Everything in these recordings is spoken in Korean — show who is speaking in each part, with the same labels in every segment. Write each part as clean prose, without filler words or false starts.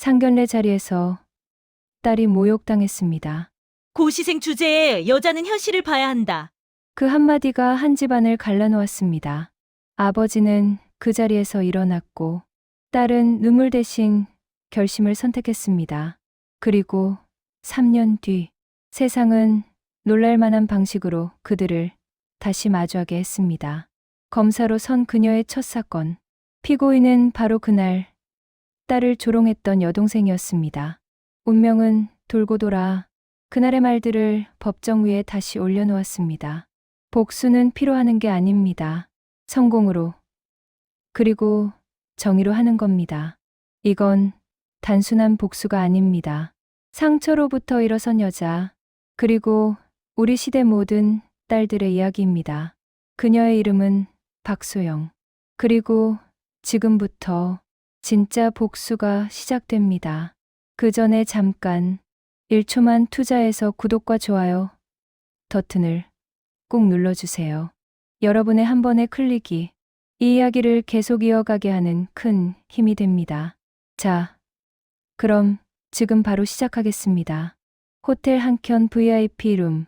Speaker 1: 상견례 자리에서 딸이 모욕당했습니다.
Speaker 2: 고시생 주제에 여자는 현실을 봐야 한다.
Speaker 1: 그 한마디가 한 집안을 갈라놓았습니다. 아버지는 그 자리에서 일어났고 딸은 눈물 대신 결심을 선택했습니다. 그리고 3년 뒤 세상은 놀랄만한 방식으로 그들을 다시 마주하게 했습니다. 검사로 선 그녀의 첫 사건. 피고인은 바로 그날 딸을 조롱했던 여동생이었습니다. 운명은 돌고 돌아 그날의 말들을 법정 위에 다시 올려놓았습니다. 복수는 피로 하는 게 아닙니다. 성공으로, 그리고 정의로 하는 겁니다. 이건 단순한 복수가 아닙니다. 상처로부터 일어선 여자, 그리고 우리 시대 모든 딸들의 이야기입니다. 그녀의 이름은 박소영. 그리고 지금부터 진짜 복수가 시작됩니다. 그 전에 잠깐 1초만 투자해서 구독과 좋아요 버튼을 꼭 눌러주세요. 여러분의 한 번의 클릭이 이 이야기를 계속 이어가게 하는 큰 힘이 됩니다. 자, 그럼 지금 바로 시작하겠습니다. 호텔 한켠 VIP 룸.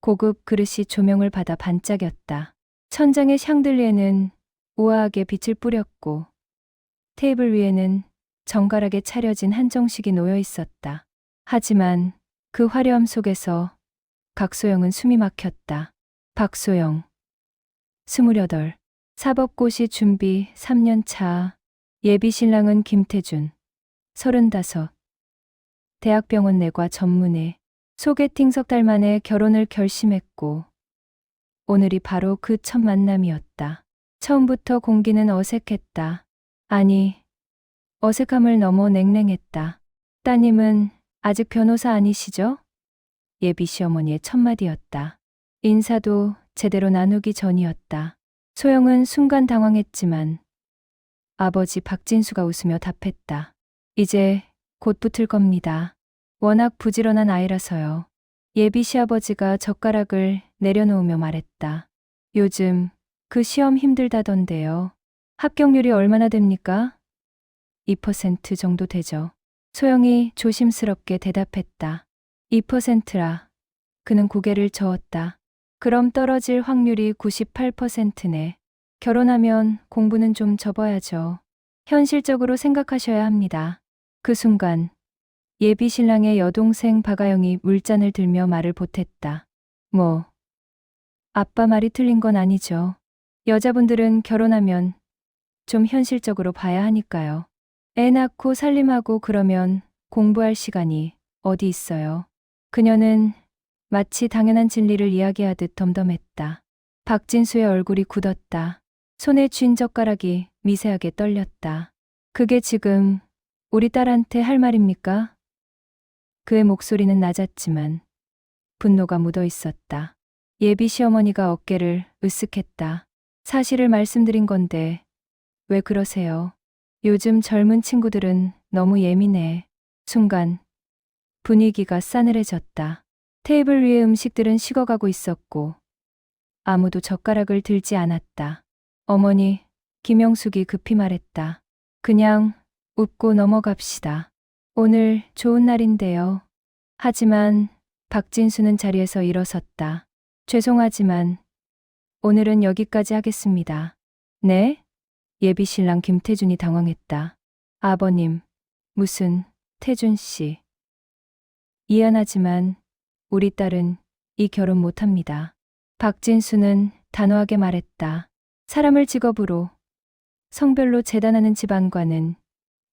Speaker 1: 고급 그릇이 조명을 받아 반짝였다. 천장의 샹들리에는 우아하게 빛을 뿌렸고 테이블 위에는 정갈하게 차려진 한정식이 놓여 있었다. 하지만 그 화려함 속에서 각소영은 숨이 막혔다. 박소영, 28, 사법고시 준비 3년 차, 예비 신랑은 김태준, 35, 대학병원 내과 전문의, 소개팅 석 달 만에 결혼을 결심했고 오늘이 바로 그 첫 만남이었다. 처음부터 공기는 어색했다. 아니, 어색함을 넘어 냉랭했다. 따님은 아직 변호사 아니시죠? 예비 시어머니의 첫마디였다. 인사도 제대로 나누기 전이었다. 소영은 순간 당황했지만 아버지 박진수가 웃으며 답했다. 이제 곧 붙을 겁니다. 워낙 부지런한 아이라서요. 예비 시아버지가 젓가락을 내려놓으며 말했다. 요즘 그 시험 힘들다던데요. 합격률이 얼마나 됩니까? 2% 정도 되죠. 소영이 조심스럽게 대답했다. 2%라. 그는 고개를 저었다. 그럼 떨어질 확률이 98%네. 결혼하면 공부는 좀 접어야죠. 현실적으로 생각하셔야 합니다. 그 순간 예비 신랑의 여동생 박아영이 물잔을 들며 말을 보탰다. 뭐, 아빠 말이 틀린 건 아니죠. 여자분들은 결혼하면 좀 현실적으로 봐야 하니까요. 애 낳고 살림하고 그러면 공부할 시간이 어디 있어요. 그녀는 마치 당연한 진리를 이야기하듯 덤덤했다. 박진수의 얼굴이 굳었다. 손에 쥔 젓가락이 미세하게 떨렸다. 그게 지금 우리 딸한테 할 말입니까? 그의 목소리는 낮았지만 분노가 묻어 있었다. 예비 시어머니가 어깨를 으쓱했다. 사실을 말씀드린 건데 왜 그러세요? 요즘 젊은 친구들은 너무 예민해. 순간 분위기가 싸늘해졌다. 테이블 위의 음식들은 식어가고 있었고 아무도 젓가락을 들지 않았다. 어머니, 김영숙이 급히 말했다. 그냥 웃고 넘어갑시다. 오늘 좋은 날인데요. 하지만 박진수는 자리에서 일어섰다. 죄송하지만 오늘은 여기까지 하겠습니다. 네? 예비 신랑 김태준이 당황했다. 아버님, 무슨 태준 씨. 미안하지만 우리 딸은 이 결혼 못합니다. 박진수는 단호하게 말했다. 사람을 직업으로, 성별로 재단하는 집안과는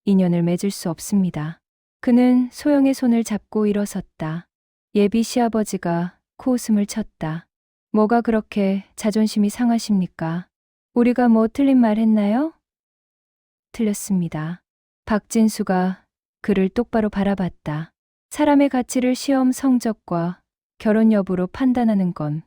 Speaker 1: 인연을 맺을 수 없습니다. 그는 소영의 손을 잡고 일어섰다. 예비 시아버지가 코웃음을 쳤다. 뭐가 그렇게 자존심이 상하십니까? 우리가 뭐 틀린 말 했나요? 틀렸습니다. 박진수가 그를 똑바로 바라봤다. 사람의 가치를 시험 성적과 결혼 여부로 판단하는 건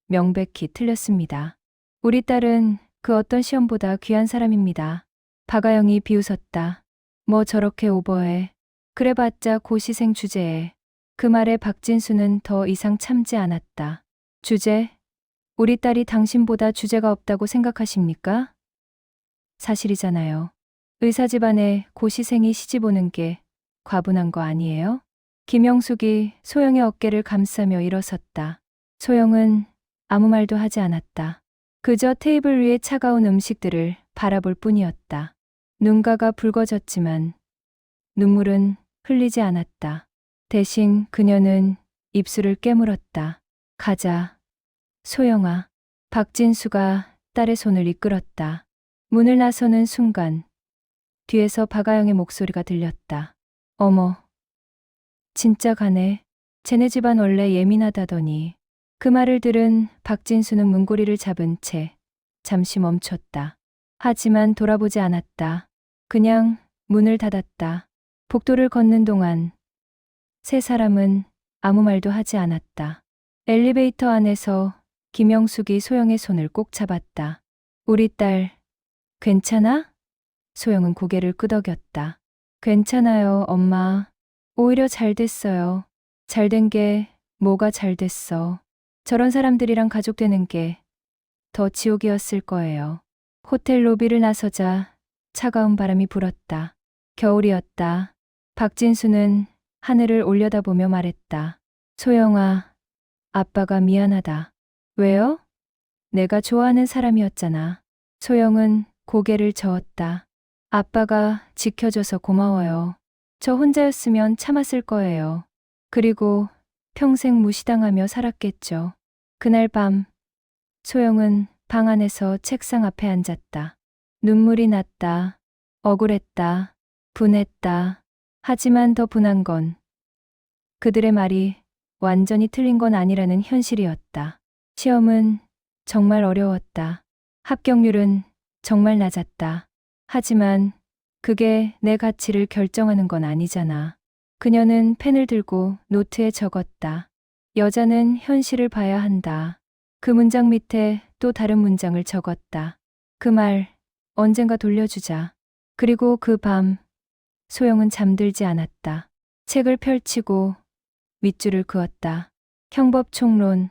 Speaker 1: 명백히 틀렸습니다. 우리 딸은 그 어떤 시험보다 귀한 사람입니다. 박아영이 비웃었다. 뭐 저렇게 오버해. 그래봤자 고시생 주제에. 그 말에 박진수는 더 이상 참지 않았다. 주제? 우리 딸이 당신보다 주제가 없다고 생각하십니까? 사실이잖아요. 의사 집안에 고시생이 시집 오는 게 과분한 거 아니에요? 김영숙이 소영의 어깨를 감싸며 일어섰다. 소영은 아무 말도 하지 않았다. 그저 테이블 위에 차가운 음식들을 바라볼 뿐이었다. 눈가가 붉어졌지만 눈물은 흘리지 않았다. 대신 그녀는 입술을 깨물었다. 가자. 소영아. 박진수가 딸의 손을 이끌었다. 문을 나서는 순간 뒤에서 박아영의 목소리가 들렸다. 어머. 진짜 가네. 쟤네 집안 원래 예민하다더니. 그 말을 들은 박진수는 문고리를 잡은 채 잠시 멈췄다. 하지만 돌아보지 않았다. 그냥 문을 닫았다. 복도를 걷는 동안 세 사람은 아무 말도 하지 않았다. 엘리베이터 안에서 김영숙이 소영의 손을 꼭 잡았다. 우리 딸, 괜찮아? 소영은 고개를 끄덕였다. 괜찮아요, 엄마. 오히려 잘 됐어요. 잘 된 게 뭐가 잘 됐어. 저런 사람들이랑 가족되는 게 더 지옥이었을 거예요. 호텔 로비를 나서자 차가운 바람이 불었다. 겨울이었다. 박진수는 하늘을 올려다보며 말했다. 소영아, 아빠가 미안하다. 왜요? 내가 좋아하는 사람이었잖아. 소영은 고개를 저었다. 아빠가 지켜줘서 고마워요. 저 혼자였으면 참았을 거예요. 그리고 평생 무시당하며 살았겠죠. 그날 밤, 소영은 방 안에서 책상 앞에 앉았다. 눈물이 났다. 억울했다. 분했다. 하지만 더 분한 건 그들의 말이 완전히 틀린 건 아니라는 현실이었다. 시험은 정말 어려웠다. 합격률은 정말 낮았다. 하지만 그게 내 가치를 결정하는 건 아니잖아. 그녀는 펜을 들고 노트에 적었다. 여자는 현실을 봐야 한다. 그 문장 밑에 또 다른 문장을 적었다. 그 말 언젠가 돌려주자. 그리고 그 밤 소영은 잠들지 않았다. 책을 펼치고 밑줄을 그었다. 형법총론,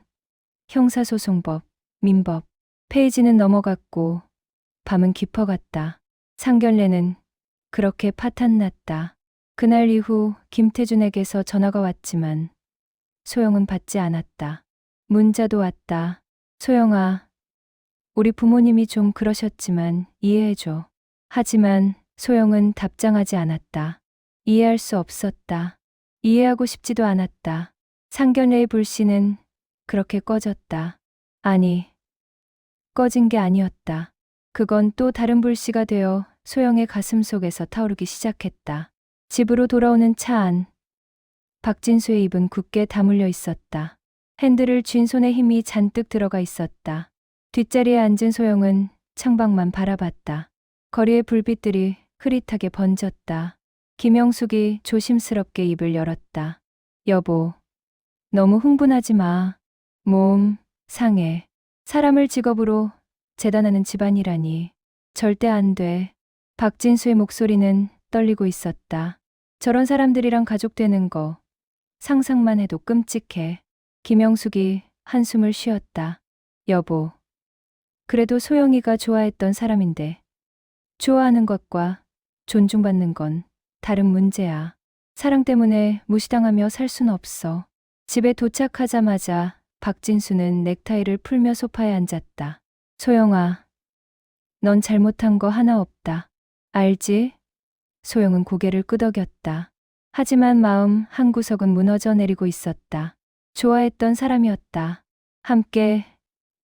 Speaker 1: 형사소송법, 민법. 페이지는 넘어갔고 밤은 깊어갔다. 상견례는 그렇게 파탄났다. 그날 이후 김태준에게서 전화가 왔지만 소영은 받지 않았다. 문자도 왔다. 소영아, 우리 부모님이 좀 그러셨지만 이해해줘. 하지만 소영은 답장하지 않았다. 이해할 수 없었다. 이해하고 싶지도 않았다. 상견례의 불씨는 그렇게 꺼졌다. 아니, 꺼진 게 아니었다. 그건 또 다른 불씨가 되어 소영의 가슴 속에서 타오르기 시작했다. 집으로 돌아오는 차 안. 박진수의 입은 굳게 다물려 있었다. 핸들을 쥔 손에 힘이 잔뜩 들어가 있었다. 뒷자리에 앉은 소영은 창밖만 바라봤다. 거리의 불빛들이 흐릿하게 번졌다. 김영숙이 조심스럽게 입을 열었다. 여보, 너무 흥분하지 마. 몸 상해. 사람을 직업으로 재단하는 집안이라니. 절대 안 돼. 박진수의 목소리는 떨리고 있었다. 저런 사람들이랑 가족되는 거 상상만 해도 끔찍해. 김영숙이 한숨을 쉬었다. 여보, 그래도 소영이가 좋아했던 사람인데 좋아하는 것과 존중받는 건 다른 문제야. 사랑 때문에 무시당하며 살 순 없어. 집에 도착하자마자 박진수는 넥타이를 풀며 소파에 앉았다. 소영아, 넌 잘못한 거 하나 없다. 알지? 소영은 고개를 끄덕였다. 하지만 마음 한구석은 무너져 내리고 있었다. 좋아했던 사람이었다. 함께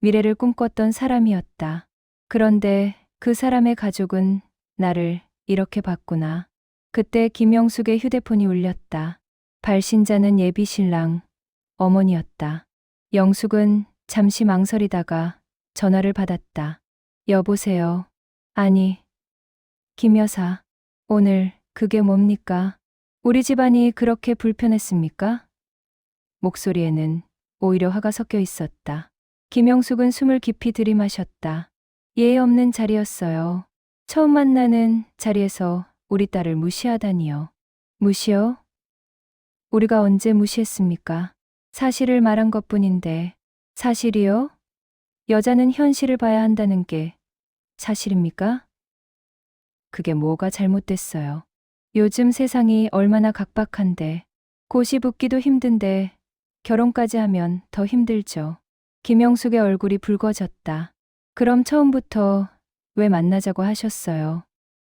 Speaker 1: 미래를 꿈꿨던 사람이었다. 그런데 그 사람의 가족은 나를 이렇게 봤구나. 그때 김영숙의 휴대폰이 울렸다. 발신자는 예비 신랑, 어머니였다. 영숙은 잠시 망설이다가 전화를 받았다. 여보세요. 아니, 김 여사, 오늘 그게 뭡니까? 우리 집안이 그렇게 불편했습니까? 목소리에는 오히려 화가 섞여 있었다. 김영숙은 숨을 깊이 들이마셨다. 예의 없는 자리였어요. 처음 만나는 자리에서 우리 딸을 무시하다니요. 무시요? 우리가 언제 무시했습니까? 사실을 말한 것뿐인데. 사실이요? 여자는 현실을 봐야 한다는 게 사실입니까? 그게 뭐가 잘못됐어요. 요즘 세상이 얼마나 각박한데, 고시 붙기도 힘든데, 결혼까지 하면 더 힘들죠. 김영숙의 얼굴이 붉어졌다. 그럼 처음부터 왜 만나자고 하셨어요?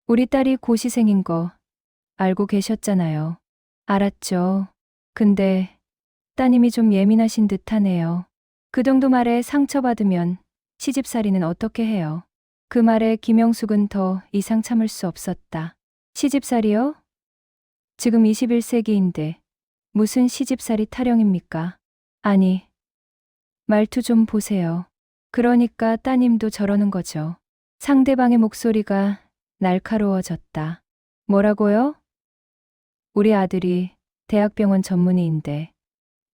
Speaker 1: 우리 딸이 고시생인 거 알고 계셨잖아요. 알았죠. 근데 따님이 좀 예민하신 듯하네요. 그 정도 말에 상처받으면 시집살이는 어떻게 해요? 그 말에 김영숙은 더 이상 참을 수 없었다. 시집살이요? 지금 21세기인데 무슨 시집살이 타령입니까? 아니, 말투 좀 보세요. 그러니까 따님도 저러는 거죠. 상대방의 목소리가 날카로워졌다. 뭐라고요? 우리 아들이 대학병원 전문의인데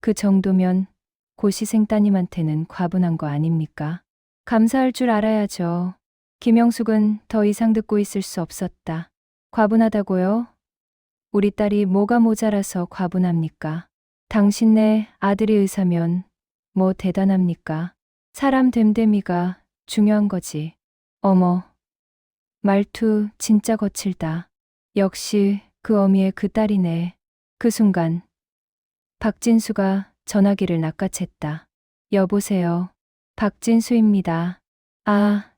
Speaker 1: 그 정도면 고시생 따님한테는 과분한 거 아닙니까? 감사할 줄 알아야죠. 김영숙은 더 이상 듣고 있을 수 없었다. 과분하다고요? 우리 딸이 뭐가 모자라서 과분합니까? 당신네 아들이 의사면 뭐 대단합니까? 사람 됨됨이가 중요한 거지. 어머, 말투 진짜 거칠다. 역시 그 어미의 그 딸이네. 그 순간 박진수가 전화기를 낚아챘다. 여보세요. 박진수입니다. 아,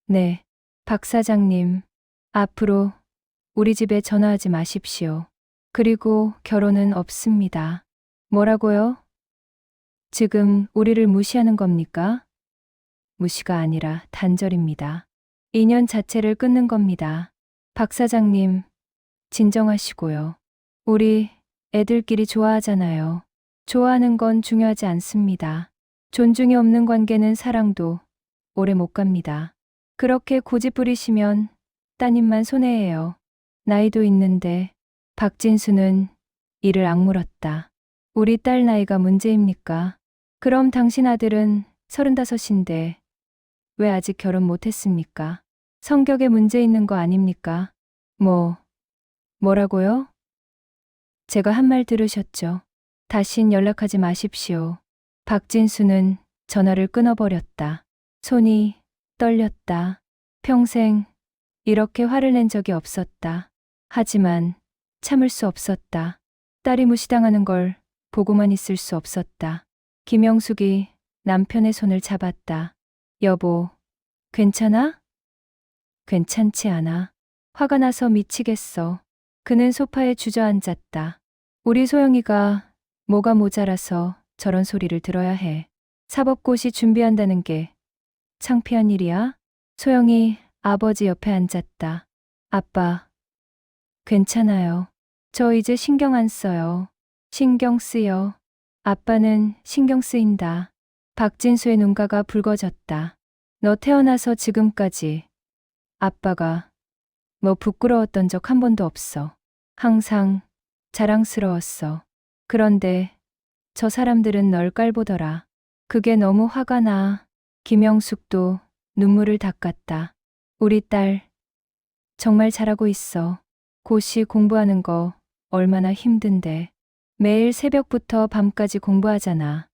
Speaker 1: 네. 박 사장님, 앞으로 우리 집에 전화하지 마십시오. 그리고 결혼은 없습니다. 뭐라고요? 지금 우리를 무시하는 겁니까? 무시가 아니라 단절입니다. 인연 자체를 끊는 겁니다. 박 사장님, 진정하시고요. 우리 애들끼리 좋아하잖아요. 좋아하는 건 중요하지 않습니다. 존중이 없는 관계는 사랑도 오래 못 갑니다. 그렇게 고집 부리시면 따님만 손해예요. 나이도 있는데. 박진수는 이를 악물었다. 우리 딸 나이가 문제입니까? 그럼 당신 아들은 35인데 왜 아직 결혼 못했습니까? 성격에 문제 있는 거 아닙니까? 뭐라고요? 제가 한 말 들으셨죠? 다신 연락하지 마십시오. 박진수는 전화를 끊어버렸다. 손이 떨렸다. 평생 이렇게 화를 낸 적이 없었다. 하지만 참을 수 없었다. 딸이 무시당하는 걸 보고만 있을 수 없었다. 김영숙이 남편의 손을 잡았다. 여보, 괜찮아? 괜찮지 않아. 화가 나서 미치겠어. 그는 소파에 주저앉았다. 우리 소영이가 뭐가 모자라서 저런 소리를 들어야 해. 사법고시 준비한다는 게 창피한 일이야? 소영이 아버지 옆에 앉았다. 아빠, 괜찮아요. 저 이제 신경 안 써요. 신경 쓰여. 아빠는 신경 쓰인다. 박진수의 눈가가 붉어졌다. 너 태어나서 지금까지 아빠가 뭐 부끄러웠던 적 한 번도 없어. 항상 자랑스러웠어. 그런데 저 사람들은 널 깔보더라. 그게 너무 화가 나. 김영숙도 눈물을 닦았다. 우리 딸 정말 잘하고 있어. 고시 공부하는 거 얼마나 힘든데. 매일 새벽부터 밤까지 공부하잖아.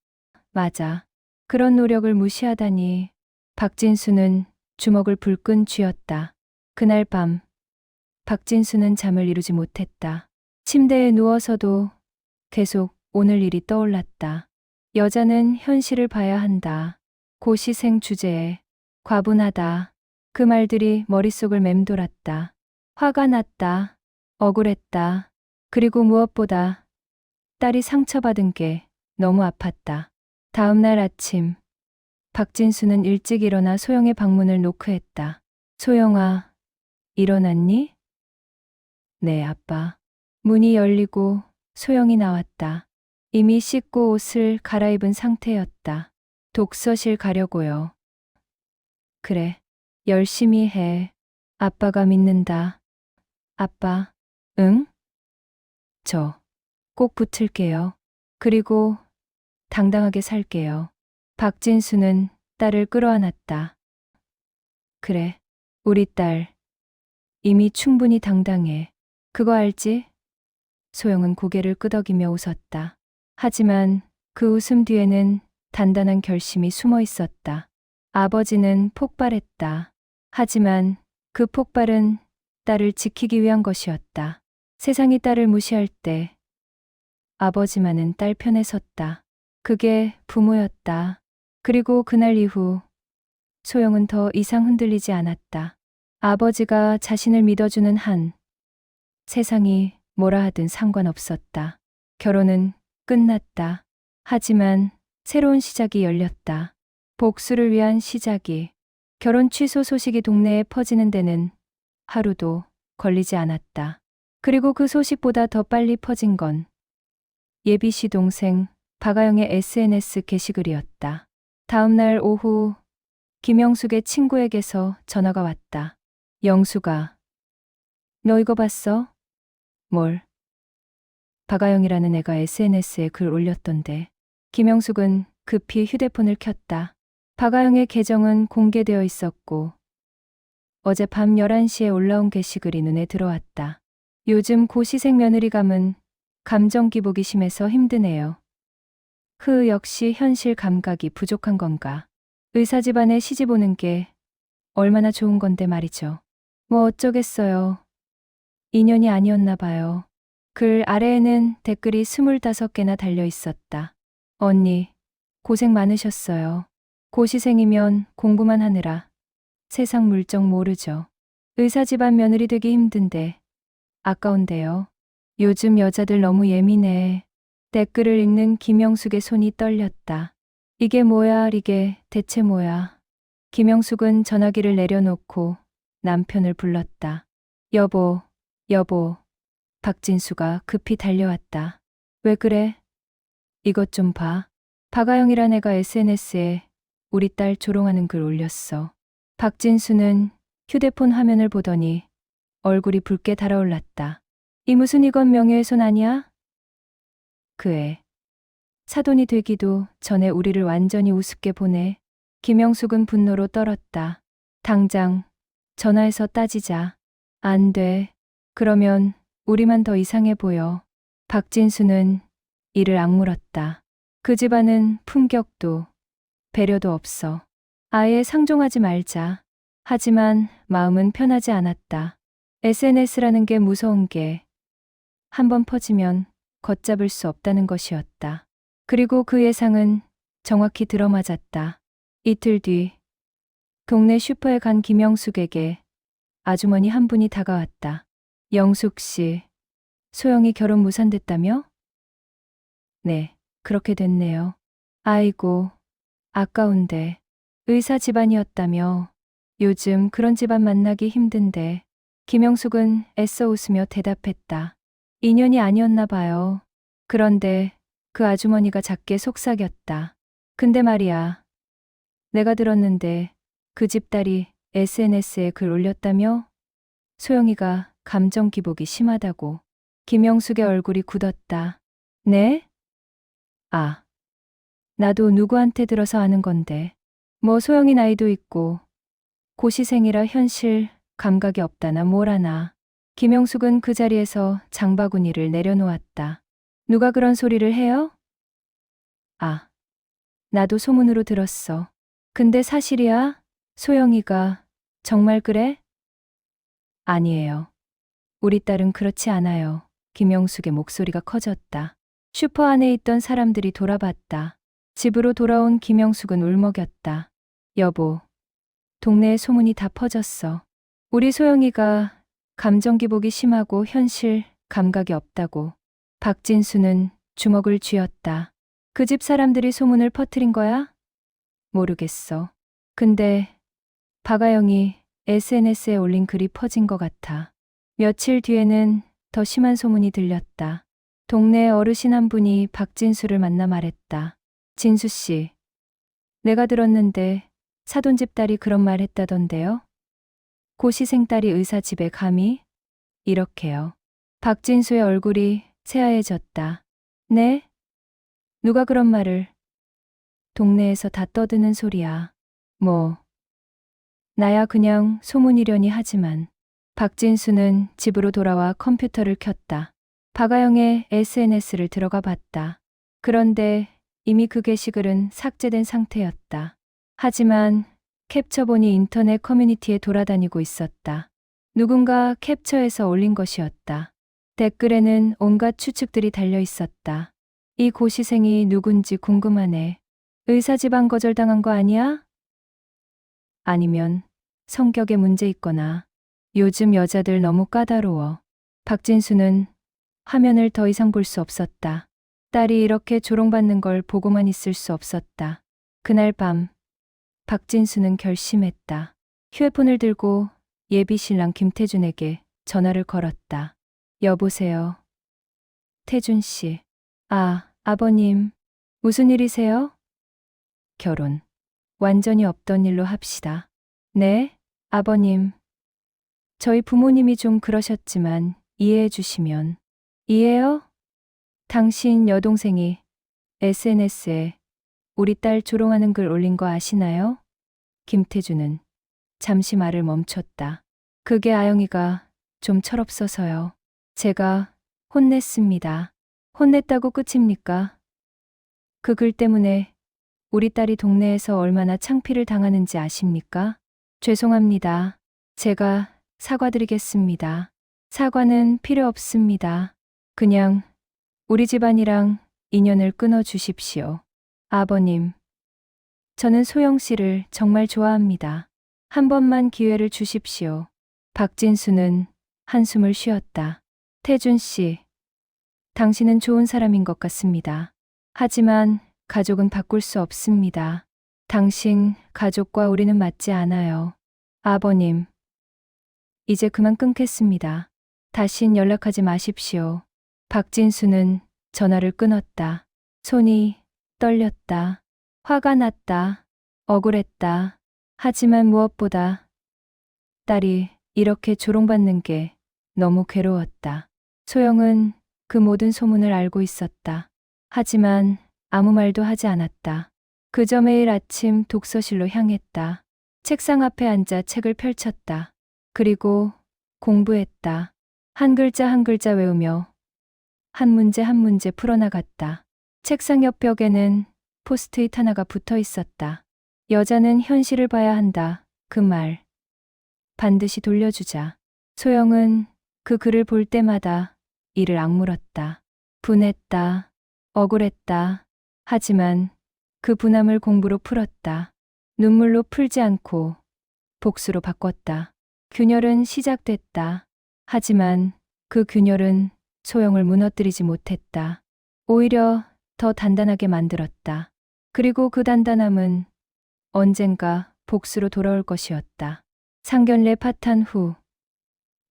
Speaker 1: 맞아. 그런 노력을 무시하다니. 박진수는 주먹을 불끈 쥐었다. 그날 밤 박진수는 잠을 이루지 못했다. 침대에 누워서도 계속 오늘 일이 떠올랐다. 여자는 현실을 봐야 한다. 고시생 주제에 과분하다. 그 말들이 머릿속을 맴돌았다. 화가 났다. 억울했다. 그리고 무엇보다 딸이 상처받은 게 너무 아팠다. 다음 날 아침 박진수는 일찍 일어나 소영의 방문을 노크했다. 소영아, 일어났니? 네, 아빠. 문이 열리고 소영이 나왔다. 이미 씻고 옷을 갈아입은 상태였다. 독서실 가려고요. 그래, 열심히 해. 아빠가 믿는다. 아빠, 응? 저 꼭 붙을게요. 그리고 당당하게 살게요. 박진수는 딸을 끌어안았다. 그래, 우리 딸. 이미 충분히 당당해. 그거 알지? 소영은 고개를 끄덕이며 웃었다. 하지만 그 웃음 뒤에는 단단한 결심이 숨어 있었다. 아버지는 폭발했다. 하지만 그 폭발은 딸을 지키기 위한 것이었다. 세상이 딸을 무시할 때 아버지만은 딸 편에 섰다. 그게 부모였다. 그리고 그날 이후 소영은 더 이상 흔들리지 않았다. 아버지가 자신을 믿어주는 한 세상이 뭐라 하든 상관없었다. 결혼은 끝났다. 하지만 새로운 시작이 열렸다. 복수를 위한 시작이. 결혼 취소 소식이 동네에 퍼지는 데는 하루도 걸리지 않았다. 그리고 그 소식보다 더 빨리 퍼진 건 예비 씨 동생 박아영의 SNS 게시글이었다. 다음 날 오후 김영숙의 친구에게서 전화가 왔다. 영숙아, 너 이거 봤어? 뭘? 박아영이라는 애가 SNS에 글 올렸던데. 김영숙은 급히 휴대폰을 켰다. 박아영의 계정은 공개되어 있었고 어젯밤 11시에 올라온 게시글이 눈에 들어왔다. 요즘 고시생 며느리감은 감정 기복이 심해서 힘드네요. 역시 현실 감각이 부족한 건가. 의사 집안에 시집 오는 게 얼마나 좋은 건데 말이죠. 뭐 어쩌겠어요. 인연이 아니었나 봐요. 글 아래에는 댓글이 25개나 달려 있었다. 언니, 고생 많으셨어요. 고시생이면 공부만 하느라 세상 물정 모르죠. 의사 집안 며느리 되기 힘든데 아까운데요. 요즘 여자들 너무 예민해. 댓글을 읽는 김영숙의 손이 떨렸다. 이게 뭐야, 이게 대체 뭐야. 김영숙은 전화기를 내려놓고 남편을 불렀다. 여보, 여보. 박진수가 급히 달려왔다. 왜 그래? 이것 좀 봐. 박아영이란 애가 SNS에 우리 딸 조롱하는 글 올렸어. 박진수는 휴대폰 화면을 보더니 얼굴이 붉게 달아올랐다. 이 무슨 이건 명예훼손 아니야? 그 애. 사돈이 되기도 전에 우리를 완전히 우습게 보내. 김영숙은 분노로 떨었다. 당장 전화해서 따지자. 안 돼. 그러면 우리만 더 이상해 보여. 박진수는 이를 악물었다. 그 집안은 품격도 배려도 없어. 아예 상종하지 말자. 하지만 마음은 편하지 않았다. SNS라는 게 무서운 게 한번 퍼지면 걷잡을 수 없다는 것이었다. 그리고 그 예상은 정확히 들어맞았다. 이틀 뒤 동네 슈퍼에 간 김영숙에게 아주머니 한 분이 다가왔다. 영숙 씨, 소영이 결혼 무산됐다며? 네, 그렇게 됐네요. 아이고, 아까운데. 의사 집안이었다며. 요즘 그런 집안 만나기 힘든데. 김영숙은 애써 웃으며 대답했다. 인연이 아니었나 봐요. 그런데 그 아주머니가 작게 속삭였다. 근데 말이야. 내가 들었는데 그 집 딸이 SNS에 글 올렸다며? 소영이가 감정 기복이 심하다고. 김영숙의 얼굴이 굳었다. 네? 아, 나도 누구한테 들어서 아는 건데. 뭐 소영이 나이도 있고 고시생이라 현실 감각이 없다나 뭐라나. 김영숙은 그 자리에서 장바구니를 내려놓았다. 누가 그런 소리를 해요? 아, 나도 소문으로 들었어. 근데 사실이야? 소영이가 정말 그래? 아니에요. 우리 딸은 그렇지 않아요. 김영숙의 목소리가 커졌다. 슈퍼 안에 있던 사람들이 돌아봤다. 집으로 돌아온 김영숙은 울먹였다. 여보, 동네에 소문이 다 퍼졌어. 우리 소영이가 감정 기복이 심하고 현실 감각이 없다고. 박진수는 주먹을 쥐었다. 그 집 사람들이 소문을 퍼뜨린 거야? 모르겠어. 근데 박아영이 SNS에 올린 글이 퍼진 것 같아. 며칠 뒤에는 더 심한 소문이 들렸다. 동네 어르신 한 분이 박진수를 만나 말했다. 진수 씨, 내가 들었는데 사돈집 딸이 그런 말 했다던데요? 고시생 딸이 의사 집에 감히? 이렇게요. 박진수의 얼굴이 새하얘졌다. 네? 누가 그런 말을? 동네에서 다 떠드는 소리야. 뭐. 나야 그냥 소문이려니 하지만. 박진수는 집으로 돌아와 컴퓨터를 켰다. 박아영의 SNS를 들어가 봤다. 그런데 이미 그 게시글은 삭제된 상태였다. 하지만 캡처본이 인터넷 커뮤니티에 돌아다니고 있었다. 누군가 캡처해서 올린 것이었다. 댓글에는 온갖 추측들이 달려 있었다. 이 고시생이 누군지 궁금하네. 의사지방 거절당한 거 아니야? 아니면 성격에 문제 있거나 요즘 여자들 너무 까다로워. 박진수는 화면을 더 이상 볼 수 없었다. 딸이 이렇게 조롱받는 걸 보고만 있을 수 없었다. 그날 밤 박진수는 결심했다. 휴대폰을 들고 예비 신랑 김태준에게 전화를 걸었다. 여보세요. 태준 씨. 아, 아버님. 무슨 일이세요? 결혼. 완전히 없던 일로 합시다. 네, 아버님. 저희 부모님이 좀 그러셨지만 이해해 주시면. 이해요? 당신 여동생이 SNS에 우리 딸 조롱하는 글 올린 거 아시나요? 김태준은 잠시 말을 멈췄다. 그게 아영이가 좀 철없어서요. 제가 혼냈습니다. 혼냈다고 끝입니까? 그 글 때문에 우리 딸이 동네에서 얼마나 창피를 당하는지 아십니까? 죄송합니다. 제가 사과드리겠습니다. 사과는 필요 없습니다. 그냥 우리 집안이랑 인연을 끊어 주십시오. 아버님, 저는 소영 씨를 정말 좋아합니다. 한 번만 기회를 주십시오. 박진수는 한숨을 쉬었다. 태준 씨, 당신은 좋은 사람인 것 같습니다. 하지만 가족은 바꿀 수 없습니다. 당신 가족과 우리는 맞지 않아요. 아버님, 이제 그만 끊겠습니다. 다신 연락하지 마십시오. 박진수는 전화를 끊었다. 손이 떨렸다. 화가 났다. 억울했다. 하지만 무엇보다 딸이 이렇게 조롱받는 게 너무 괴로웠다. 소영은 그 모든 소문을 알고 있었다. 하지만 아무 말도 하지 않았다. 그저 매일 아침 독서실로 향했다. 책상 앞에 앉아 책을 펼쳤다. 그리고 공부했다. 한 글자 한 글자 외우며 한 문제 한 문제 풀어나갔다. 책상 옆 벽에는 포스트잇 하나가 붙어 있었다. 여자는 현실을 봐야 한다. 그 말. 반드시 돌려주자. 소영은 그 글을 볼 때마다 이를 악물었다. 분했다. 억울했다. 하지만 그 분함을 공부로 풀었다. 눈물로 풀지 않고 복수로 바꿨다. 균열은 시작됐다. 하지만 그 균열은 소영을 무너뜨리지 못했다. 오히려 더 단단하게 만들었다. 그리고 그 단단함은 언젠가 복수로 돌아올 것이었다. 상견례 파탄 후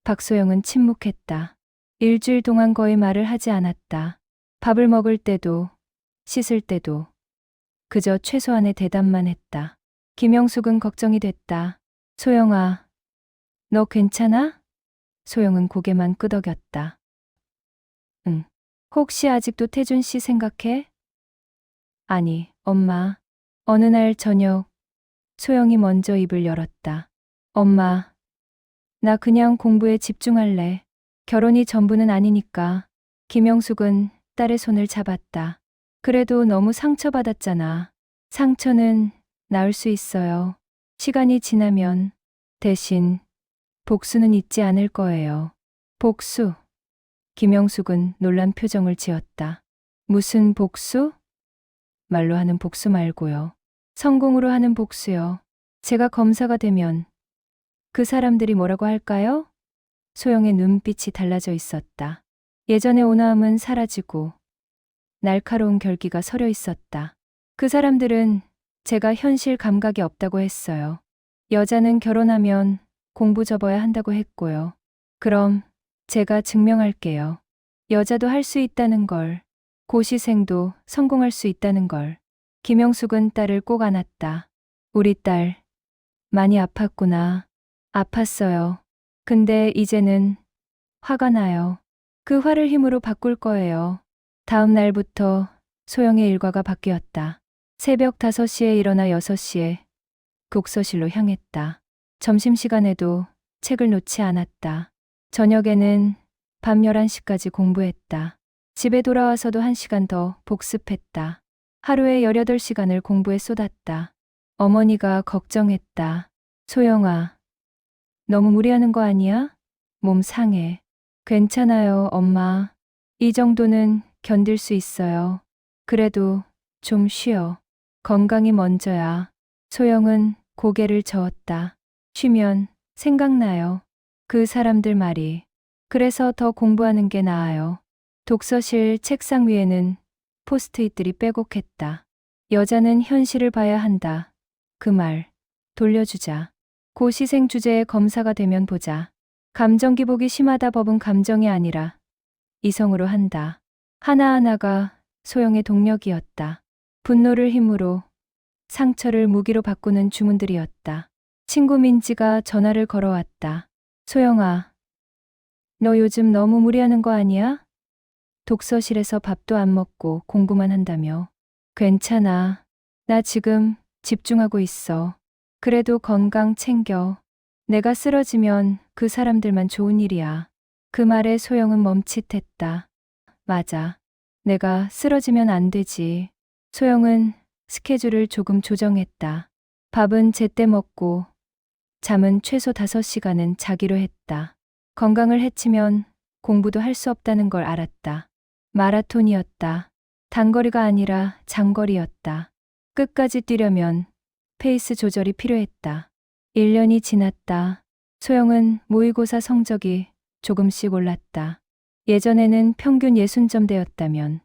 Speaker 1: 박소영은 침묵했다. 일주일 동안 거의 말을 하지 않았다. 밥을 먹을 때도 씻을 때도 그저 최소한의 대답만 했다. 김영숙은 걱정이 됐다. 소영아, 너 괜찮아? 소영은 고개만 끄덕였다. 응. 혹시 아직도 태준 씨 생각해? 아니, 엄마. 어느 날 저녁, 소영이 먼저 입을 열었다. 엄마, 나 그냥 공부에 집중할래. 결혼이 전부는 아니니까. 김영숙은 딸의 손을 잡았다. 그래도 너무 상처받았잖아. 상처는 나을 수 있어요. 시간이 지나면 대신 복수는 잊지 않을 거예요. 복수? 김영숙은 놀란 표정을 지었다. 무슨 복수? 말로 하는 복수 말고요. 성공으로 하는 복수요. 제가 검사가 되면 그 사람들이 뭐라고 할까요? 소영의 눈빛이 달라져 있었다. 예전의 온화함은 사라지고 날카로운 결기가 서려 있었다. 그 사람들은 제가 현실 감각이 없다고 했어요. 여자는 결혼하면 공부 접어야 한다고 했고요. 그럼 제가 증명할게요. 여자도 할 수 있다는 걸, 고시생도 성공할 수 있다는 걸. 김영숙은 딸을 꼭 안았다. 우리 딸, 많이 아팠구나. 아팠어요. 근데 이제는 화가 나요. 그 화를 힘으로 바꿀 거예요. 다음 날부터 소영의 일과가 바뀌었다. 새벽 5시에 일어나 6시에 독서실로 향했다. 점심시간에도 책을 놓지 않았다. 저녁에는 밤 11시까지 공부했다. 집에 돌아와서도 1시간 더 복습했다. 하루에 18시간을 공부에 쏟았다. 어머니가 걱정했다. 소영아, 너무 무리하는 거 아니야? 몸 상해. 괜찮아요, 엄마. 이 정도는 견딜 수 있어요. 그래도 좀 쉬어. 건강이 먼저야. 소영은 고개를 저었다. 쉬면 생각나요. 그 사람들 말이. 그래서 더 공부하는 게 나아요. 독서실 책상 위에는 포스트잇들이 빼곡했다. 여자는 현실을 봐야 한다. 그 말 돌려주자. 고시생 주제의 검사가 되면 보자. 감정 기복이 심하다. 법은 감정이 아니라 이성으로 한다. 하나하나가 소영의 동력이었다. 분노를 힘으로, 상처를 무기로 바꾸는 주문들이었다. 친구 민지가 전화를 걸어왔다. 소영아, 너 요즘 너무 무리하는 거 아니야? 독서실에서 밥도 안 먹고 공부만 한다며. 괜찮아. 나 지금 집중하고 있어. 그래도 건강 챙겨. 내가 쓰러지면 그 사람들만 좋은 일이야. 그 말에 소영은 멈칫했다. 맞아. 내가 쓰러지면 안 되지. 소영은 스케줄을 조금 조정했다. 밥은 제때 먹고 잠은 최소 5시간은 자기로 했다. 건강을 해치면 공부도 할 수 없다는 걸 알았다. 마라톤이었다. 단거리가 아니라 장거리였다. 끝까지 뛰려면 페이스 조절이 필요했다. 1년이 지났다. 소영은 모의고사 성적이 조금씩 올랐다. 예전에는 평균 60점대였다면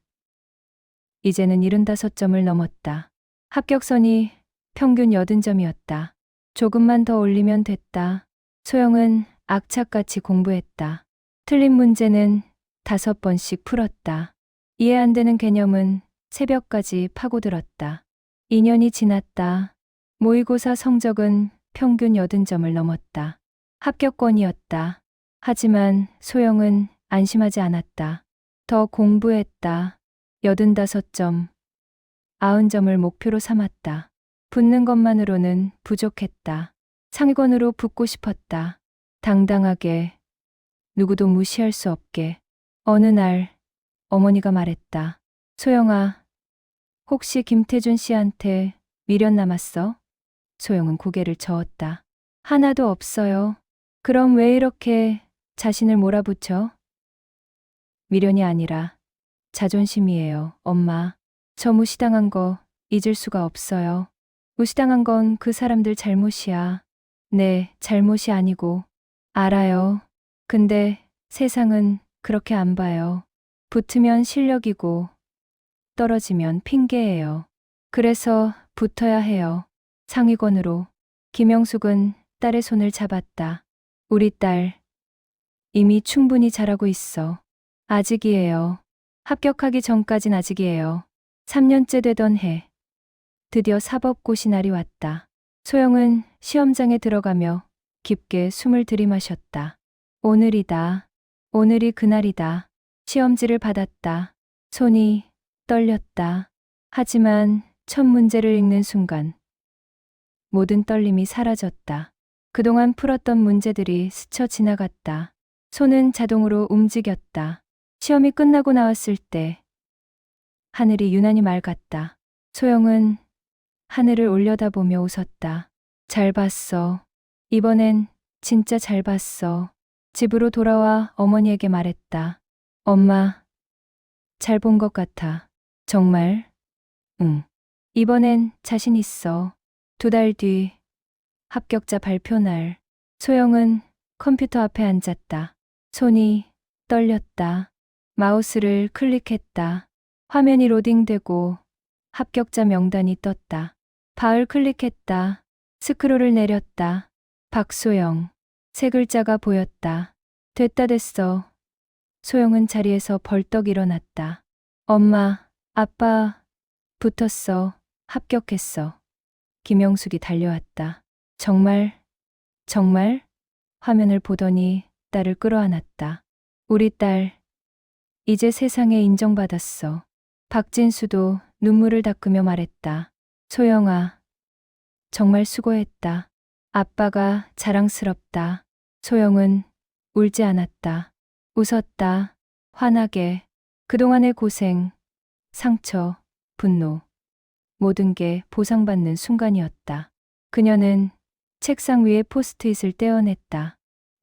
Speaker 1: 이제는 75점을 넘었다. 합격선이 평균 80점이었다. 조금만 더 올리면 됐다. 소영은 악착같이 공부했다. 틀린 문제는 5번씩 풀었다. 이해 안 되는 개념은 새벽까지 파고들었다. 2년이 지났다. 모의고사 성적은 평균 80점을 넘었다. 합격권이었다. 하지만 소영은 안심하지 않았다. 더 공부했다. 85점, 90점을 목표로 삼았다. 붙는 것만으로는 부족했다. 상위권으로 붙고 싶었다. 당당하게, 누구도 무시할 수 없게. 어느 날 어머니가 말했다. 소영아, 혹시 김태준 씨한테 미련 남았어? 소영은 고개를 저었다. 하나도 없어요. 그럼 왜 이렇게 자신을 몰아붙여? 미련이 아니라 자존심이에요, 엄마. 저 무시당한 거 잊을 수가 없어요. 무시당한 건 그 사람들 잘못이야. 내 잘못이 아니고. 알아요. 근데 세상은 그렇게 안 봐요. 붙으면 실력이고 떨어지면 핑계예요. 그래서 붙어야 해요. 상위권으로. 김영숙은 딸의 손을 잡았다. 우리 딸, 이미 충분히 잘하고 있어. 아직이에요. 합격하기 전까진 아직이에요. 3년째 되던 해. 드디어 사법고시 날이 왔다. 소영은 시험장에 들어가며 깊게 숨을 들이마셨다. 오늘이다. 오늘이 그날이다. 시험지를 받았다. 손이 떨렸다. 하지만 첫 문제를 읽는 순간 모든 떨림이 사라졌다. 그동안 풀었던 문제들이 스쳐 지나갔다. 손은 자동으로 움직였다. 시험이 끝나고 나왔을 때 하늘이 유난히 맑았다. 소영은 하늘을 올려다보며 웃었다. 잘 봤어. 이번엔 진짜 잘 봤어. 집으로 돌아와 어머니에게 말했다. 엄마, 잘 본 것 같아. 정말? 응. 이번엔 자신 있어. 2달 뒤 합격자 발표 날. 소영은 컴퓨터 앞에 앉았다. 손이 떨렸다. 마우스를 클릭했다. 화면이 로딩되고 합격자 명단이 떴다. 바을 클릭했다. 스크롤을 내렸다. 박소영. 3글자가 보였다. 됐다 됐어. 소영은 자리에서 벌떡 일어났다. 엄마, 아빠, 붙었어. 합격했어. 김영숙이 달려왔다. 정말, 정말? 화면을 보더니 딸을 끌어안았다. 우리 딸, 이제 세상에 인정받았어. 박진수도 눈물을 닦으며 말했다. 소영아, 정말 수고했다. 아빠가 자랑스럽다. 소영은 울지 않았다. 웃었다. 환하게. 그동안의 고생, 상처, 분노, 모든 게 보상받는 순간이었다. 그녀는 책상 위에 포스트잇을 떼어냈다.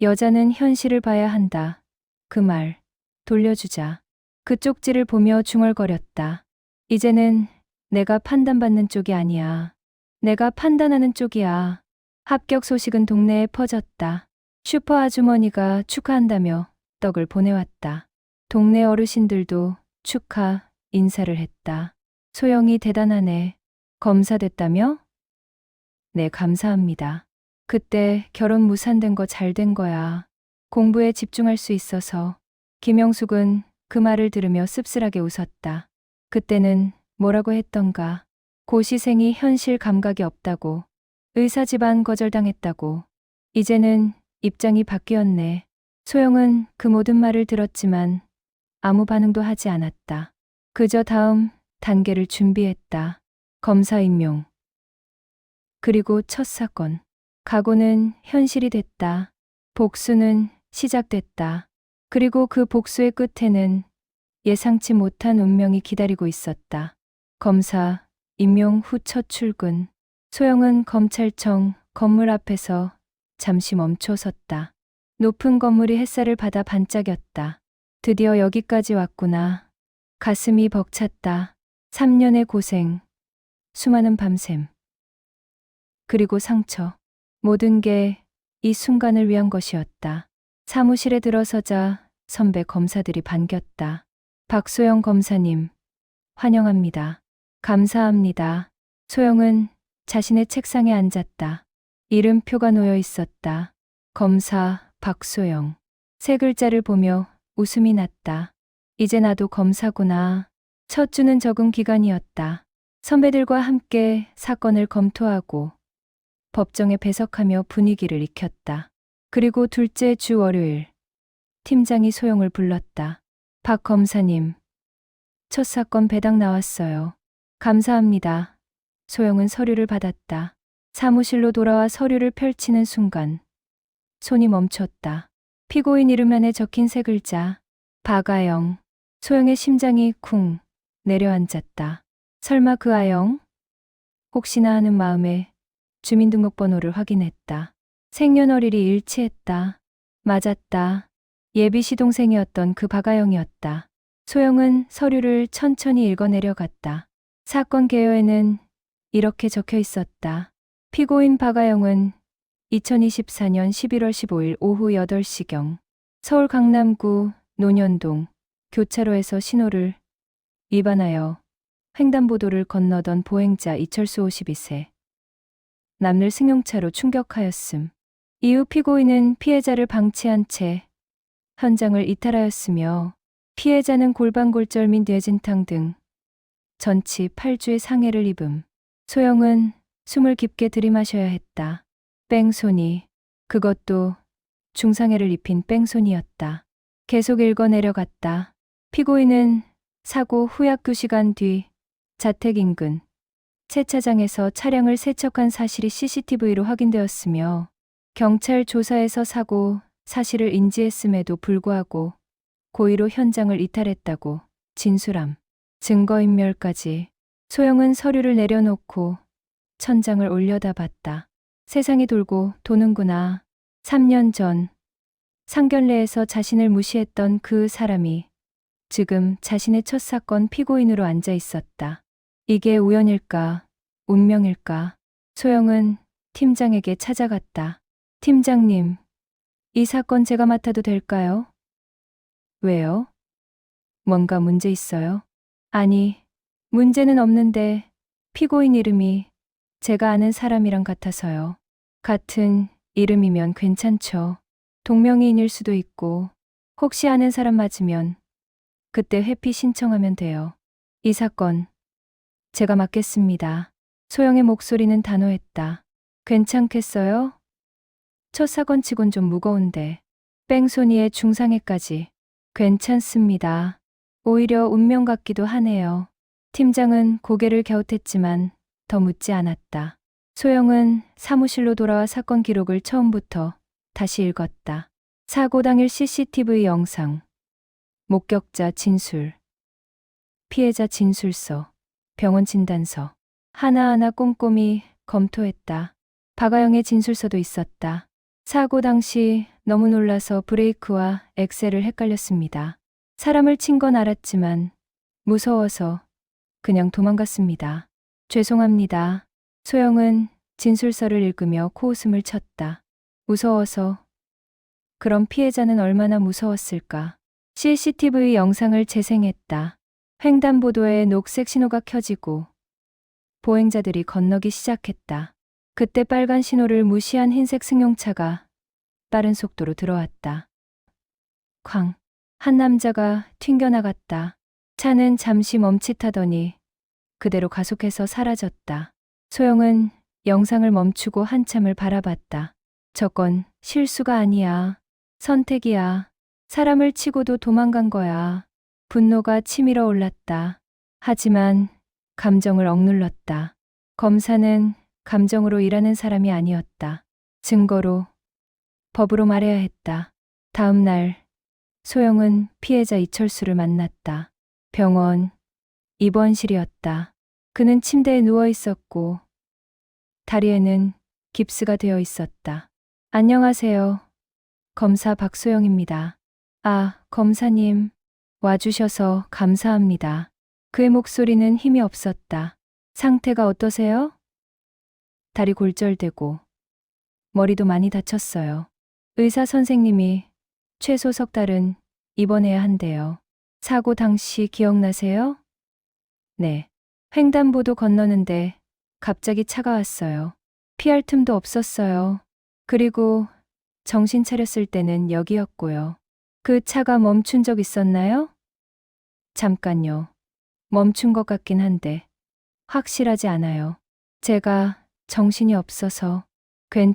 Speaker 1: 여자는 현실을 봐야 한다. 그 말 돌려주자. 그 쪽지를 보며 중얼거렸다. 이제는 내가 판단받는 쪽이 아니야. 내가 판단하는 쪽이야. 합격 소식은 동네에 퍼졌다. 슈퍼 아주머니가 축하한다며 떡을 보내왔다. 동네 어르신들도 축하 인사를 했다. 소영이 대단하네. 검사됐다며? 네, 감사합니다. 그때 결혼 무산된 거 잘 된 거야. 공부에 집중할 수 있어서. 김영숙은 그 말을 들으며 씁쓸하게 웃었다. 그때는 뭐라고 했던가. 고시생이 현실 감각이 없다고. 의사 집안 거절당했다고. 이제는 입장이 바뀌었네. 소영은 그 모든 말을 들었지만 아무 반응도 하지 않았다. 그저 다음 단계를 준비했다. 검사 임용. 그리고 첫 사건. 각오는 현실이 됐다. 복수는 시작됐다. 그리고 그 복수의 끝에는 예상치 못한 운명이 기다리고 있었다. 검사 임용 후 첫 출근. 소영은 검찰청 건물 앞에서 잠시 멈춰 섰다. 높은 건물이 햇살을 받아 반짝였다. 드디어 여기까지 왔구나. 가슴이 벅찼다. 3년의 고생, 수많은 밤샘, 그리고 상처. 모든 게 이 순간을 위한 것이었다. 사무실에 들어서자 선배 검사들이 반겼다. 박소영 검사님, 환영합니다. 감사합니다. 소영은 자신의 책상에 앉았다. 이름표가 놓여 있었다. 검사 박소영. 세 글자를 보며 웃음이 났다. 이제 나도 검사구나. 첫 주는 적응 기간이었다. 선배들과 함께 사건을 검토하고 법정에 배석하며 분위기를 익혔다. 그리고 둘째 주 월요일, 팀장이 소영을 불렀다. 박 검사님, 첫 사건 배당 나왔어요. 감사합니다. 소영은 서류를 받았다. 사무실로 돌아와 서류를 펼치는 순간 손이 멈췄다. 피고인 이름 안에 적힌 세 글자, 박아영. 소영의 심장이 쿵 내려앉았다. 설마 그 아영? 혹시나 하는 마음에 주민등록번호를 확인했다. 생년월일이 일치했다. 맞았다. 예비 시동생이었던 그 박아영이었다. 소영은 서류를 천천히 읽어 내려갔다. 사건 개요에는 이렇게 적혀 있었다. 피고인 박아영은 2024년 11월 15일 오후 8시경 서울 강남구 논현동 교차로에서 신호를 위반하여 횡단보도를 건너던 보행자 이철수 52세. 남를 승용차로 충격하였음. 이후 피고인은 피해자를 방치한 채 현장을 이탈하였으며 피해자는 골반골절 및 뇌진탕 등 전치 8주의 상해를 입음. 소영은 숨을 깊게 들이마셔야 했다. 뺑소니. 그것도 중상해를 입힌 뺑소니였다. 계속 읽어 내려갔다. 피고인은 사고 후 약 2시간 뒤 자택 인근 세차장에서 차량을 세척한 사실이 CCTV로 확인되었으며 경찰 조사에서 사고 사실을 인지했음에도 불구하고 고의로 현장을 이탈했다고 진술함. 증거인멸까지. 소영은 서류를 내려놓고 천장을 올려다봤다. 세상이 돌고 도는구나. 3년 전 상견례에서 자신을 무시했던 그 사람이 지금 자신의 첫 사건 피고인으로 앉아 있었다. 이게 우연일까? 운명일까? 소영은 팀장에게 찾아갔다. 팀장님, 이 사건 제가 맡아도 될까요? 왜요? 뭔가 문제 있어요? 아니, 문제는 없는데 피고인 이름이 제가 아는 사람이랑 같아서요. 같은 이름이면 괜찮죠. 동명이인일 수도 있고 혹시 아는 사람 맞으면 그때 회피 신청하면 돼요. 이 사건 제가 맡겠습니다. 소영의 목소리는 단호했다. 괜찮겠어요? 첫 사건치곤 좀 무거운데. 뺑소니에 중상해까지. 괜찮습니다. 오히려 운명 같기도 하네요. 팀장은 고개를 갸웃했지만 더 묻지 않았다. 소영은 사무실로 돌아와 사건 기록을 처음부터 다시 읽었다. 사고 당일 CCTV 영상, 목격자 진술, 피해자 진술서, 병원 진단서, 하나하나 꼼꼼히 검토했다. 박아영의 진술서도 있었다. 사고 당시 너무 놀라서 브레이크와 엑셀을 헷갈렸습니다. 사람을 친 건 알았지만 무서워서 그냥 도망갔습니다. 죄송합니다. 소영은 진술서를 읽으며 코웃음을 쳤다. 무서워서. 그럼 피해자는 얼마나 무서웠을까? CCTV 영상을 재생했다. 횡단보도에 녹색 신호가 켜지고 보행자들이 건너기 시작했다. 그때 빨간 신호를 무시한 흰색 승용차가 빠른 속도로 들어왔다. 쾅! 한 남자가 튕겨나갔다. 차는 잠시 멈칫하더니 그대로 가속해서 사라졌다. 소영은 영상을 멈추고 한참을 바라봤다. 저건 실수가 아니야. 선택이야. 사람을 치고도 도망간 거야. 분노가 치밀어 올랐다. 하지만 감정을 억눌렀다. 검사는 감정으로 일하는 사람이 아니었다. 증거로, 법으로 말해야 했다. 다음 날, 소영은 피해자 이철수를 만났다. 병원, 입원실이었다. 그는 침대에 누워 있었고, 다리에는 깁스가 되어 있었다. 안녕하세요. 검사 박소영입니다. 아, 검사님. 와주셔서 감사합니다. 그의 목소리는 힘이 없었다. 상태가 어떠세요? 다리 골절되고 머리도 많이 다쳤어요. 의사 선생님이 최소 석 달은 입원해야 한대요. 사고 당시 기억나세요? 네. 횡단보도 건너는데 갑자기 차가 왔어요. 피할 틈도 없었어요. 그리고 정신 차렸을 때는 여기였고요. 그 차가 멈춘 적 있었나요? 잠깐요. 멈춘 것 같긴 한데 확실하지 않아요. 제가 정신이 없어서.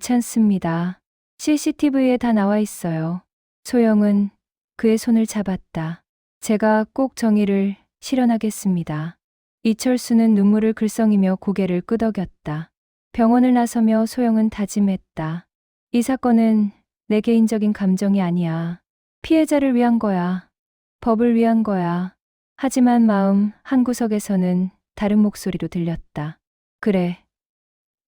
Speaker 1: 괜찮습니다. CCTV에 다 나와 있어요. 소영은 그의 손을 잡았다. 제가 꼭 정의를 실현하겠습니다. 이철수는 눈물을 글썽이며 고개를 끄덕였다. 병원을 나서며 소영은 다짐했다. 이 사건은 내 개인적인 감정이 아니야. 피해자를 위한 거야. 법을 위한 거야. 하지만 마음 한구석에서는 다른 목소리로 들렸다. 그래.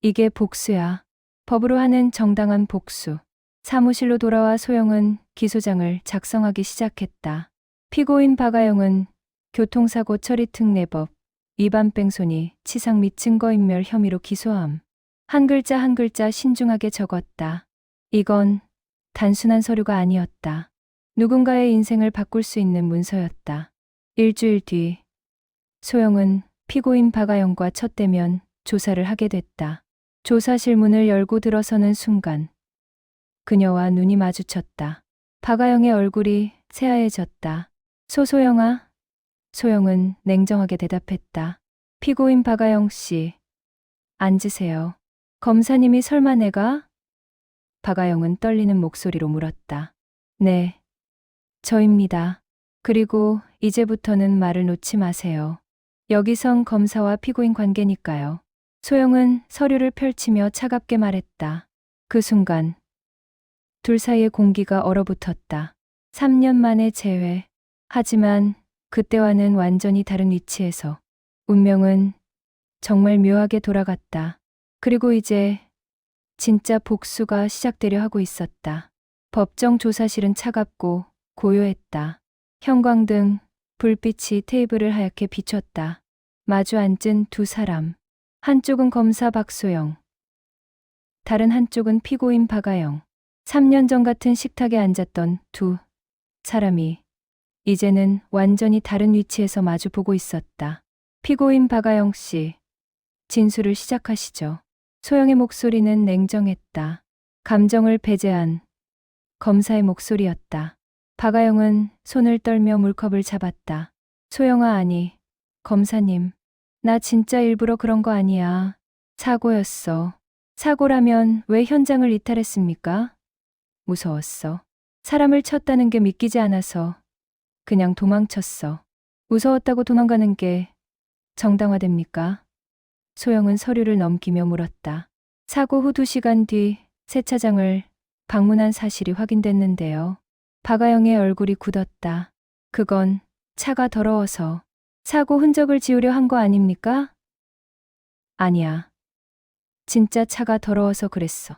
Speaker 1: 이게 복수야. 법으로 하는 정당한 복수. 사무실로 돌아와 소영은 기소장을 작성하기 시작했다. 피고인 박아영은 교통사고 처리 특례법 위반 뺑소니 치상 및 증거인멸 혐의로 기소함. 한 글자 한 글자 신중하게 적었다. 이건 단순한 서류가 아니었다. 누군가의 인생을 바꿀 수 있는 문서였다. 일주일 뒤 소영은 피고인 박아영과 첫 대면 조사를 하게 됐다. 조사실 문을 열고 들어서는 순간 그녀와 눈이 마주쳤다. 박아영의 얼굴이 새하얘졌다. 소소영아. 소영은 냉정하게 대답했다. 피고인 박아영 씨. 앉으세요. 검사님이 설마 내가? 박아영은 떨리는 목소리로 물었다. 네. 저입니다. 그리고 이제부터는 말을 놓지 마세요. 여기선 검사와 피고인 관계니까요. 소영은 서류를 펼치며 차갑게 말했다. 그 순간 둘 사이의 공기가 얼어붙었다. 3년 만에 재회. 하지만 그때와는 완전히 다른 위치에서 운명은 정말 묘하게 돌아갔다. 그리고 이제 진짜 복수가 시작되려 하고 있었다. 법정 조사실은 차갑고 고요했다. 형광등, 불빛이 테이블을 하얗게 비췄다. 마주 앉은 두 사람. 한쪽은 검사 박소영. 다른 한쪽은 피고인 박아영. 3년 전 같은 식탁에 앉았던 두 사람이 이제는 완전히 다른 위치에서 마주 보고 있었다. 피고인 박아영 씨, 진술을 시작하시죠. 소영의 목소리는 냉정했다. 감정을 배제한 검사의 목소리였다. 박아영은 손을 떨며 물컵을 잡았다. 소영아 아니, 검사님. 나 진짜 일부러 그런 거 아니야. 사고였어. 사고라면 왜 현장을 이탈했습니까? 무서웠어. 사람을 쳤다는 게 믿기지 않아서 그냥 도망쳤어. 무서웠다고 도망가는 게 정당화됩니까? 소영은 서류를 넘기며 물었다. 사고 후 2시간 뒤 세차장을 방문한 사실이 확인됐는데요. 박아영의 얼굴이 굳었다. 그건 차가 더러워서 사고 흔적을 지우려 한 거 아닙니까? 아니야. 진짜 차가 더러워서 그랬어.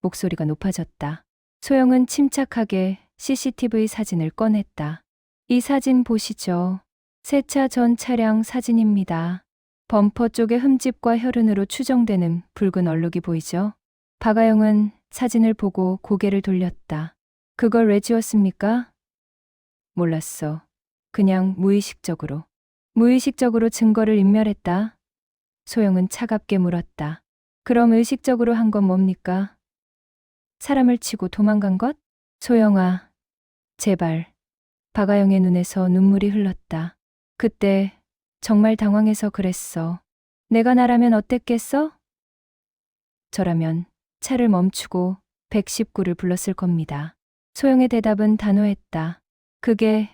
Speaker 1: 목소리가 높아졌다. 소영은 침착하게 CCTV 사진을 꺼냈다. 이 사진 보시죠. 세차 전 차량 사진입니다. 범퍼 쪽의 흠집과 혈흔으로 추정되는 붉은 얼룩이 보이죠? 박아영은 사진을 보고 고개를 돌렸다. 그걸 왜 지웠습니까? 몰랐어. 그냥 무의식적으로. 무의식적으로 증거를 인멸했다. 소영은 차갑게 물었다. 그럼 의식적으로 한 건 뭡니까? 사람을 치고 도망간 것? 소영아, 제발. 박아영의 눈에서 눈물이 흘렀다. 그때 정말 당황해서 그랬어. 내가 나라면 어땠겠어? 저라면 차를 멈추고 119를 불렀을 겁니다. 소영의 대답은 단호했다. 그게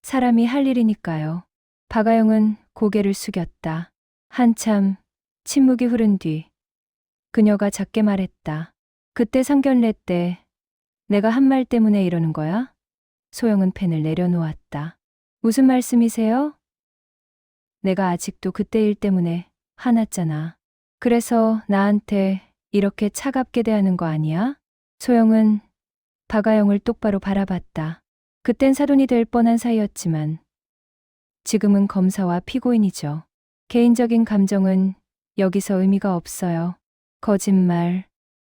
Speaker 1: 사람이 할 일이니까요. 박아영은 고개를 숙였다. 한참 침묵이 흐른 뒤 그녀가 작게 말했다. 그때 상견례 때 내가 한 말 때문에 이러는 거야? 소영은 펜을 내려놓았다. 무슨 말씀이세요? 내가 아직도 그때 일 때문에 화났잖아. 그래서 나한테 이렇게 차갑게 대하는 거 아니야? 소영은 박아영을 똑바로 바라봤다. 그땐 사돈이 될 뻔한 사이였지만 지금은 검사와 피고인이죠. 개인적인 감정은 여기서 의미가 없어요. 거짓말.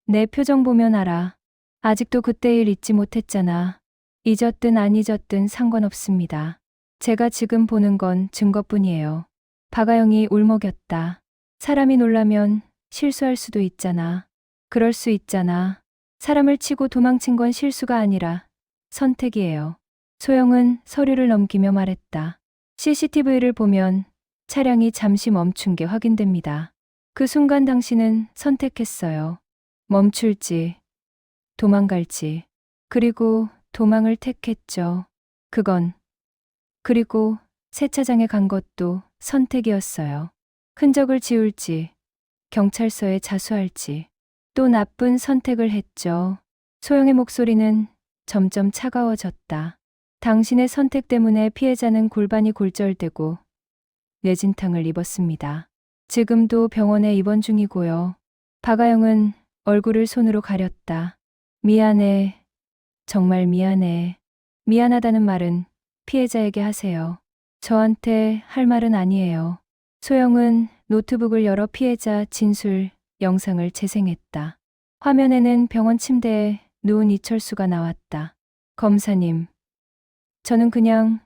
Speaker 1: 내 표정 보면 알아. 아직도 그때 일 잊지 못했잖아. 잊었든 안 잊었든 상관없습니다. 제가 지금 보는 건 증거뿐이에요. 박아영이 울먹였다. 사람이 놀라면 실수할 수도 있잖아. 그럴 수 있잖아. 사람을 치고 도망친 건 실수가 아니라 선택이에요. 소영은 서류를 넘기며 말했다. CCTV를 보면 차량이 잠시 멈춘 게 확인됩니다. 그 순간 당신은 선택했어요. 멈출지, 도망갈지, 그리고 도망을 택했죠. 그리고 세차장에 간 것도 선택이었어요. 흔적을 지울지, 경찰서에 자수할지, 또 나쁜 선택을 했죠. 소영의 목소리는 점점 차가워졌다. 당신의 선택 때문에 피해자는 골반이 골절되고 뇌진탕을 입었습니다. 지금도 병원에 입원 중이고요. 박아영은 얼굴을 손으로 가렸다. 미안해. 정말 미안해. 미안하다는 말은 피해자에게 하세요. 저한테 할 말은 아니에요. 소영은 노트북을 열어 피해자 진술 영상을 재생했다. 화면에는 병원 침대에 누운 이철수가 나왔다. 검사님, 저는 그냥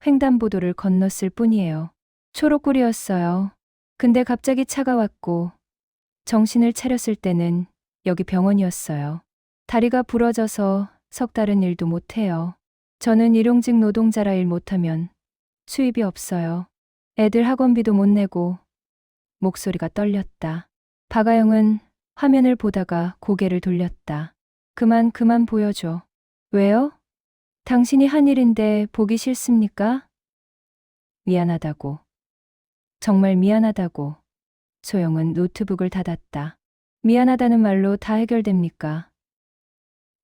Speaker 1: 횡단보도를 건넜을 뿐이에요. 초록불이었어요. 근데 갑자기 차가 왔고 정신을 차렸을 때는 여기 병원이었어요. 다리가 부러져서 석 달은 일도 못해요. 저는 일용직 노동자라 일 못하면 수입이 없어요. 애들 학원비도 못 내고. 목소리가 떨렸다. 박아영은 화면을 보다가 고개를 돌렸다. 그만 보여줘. 왜요? 당신이 한 일인데 보기 싫습니까? 미안하다고. 정말 미안하다고. 소영은 노트북을 닫았다. 미안하다는 말로 다 해결됩니까?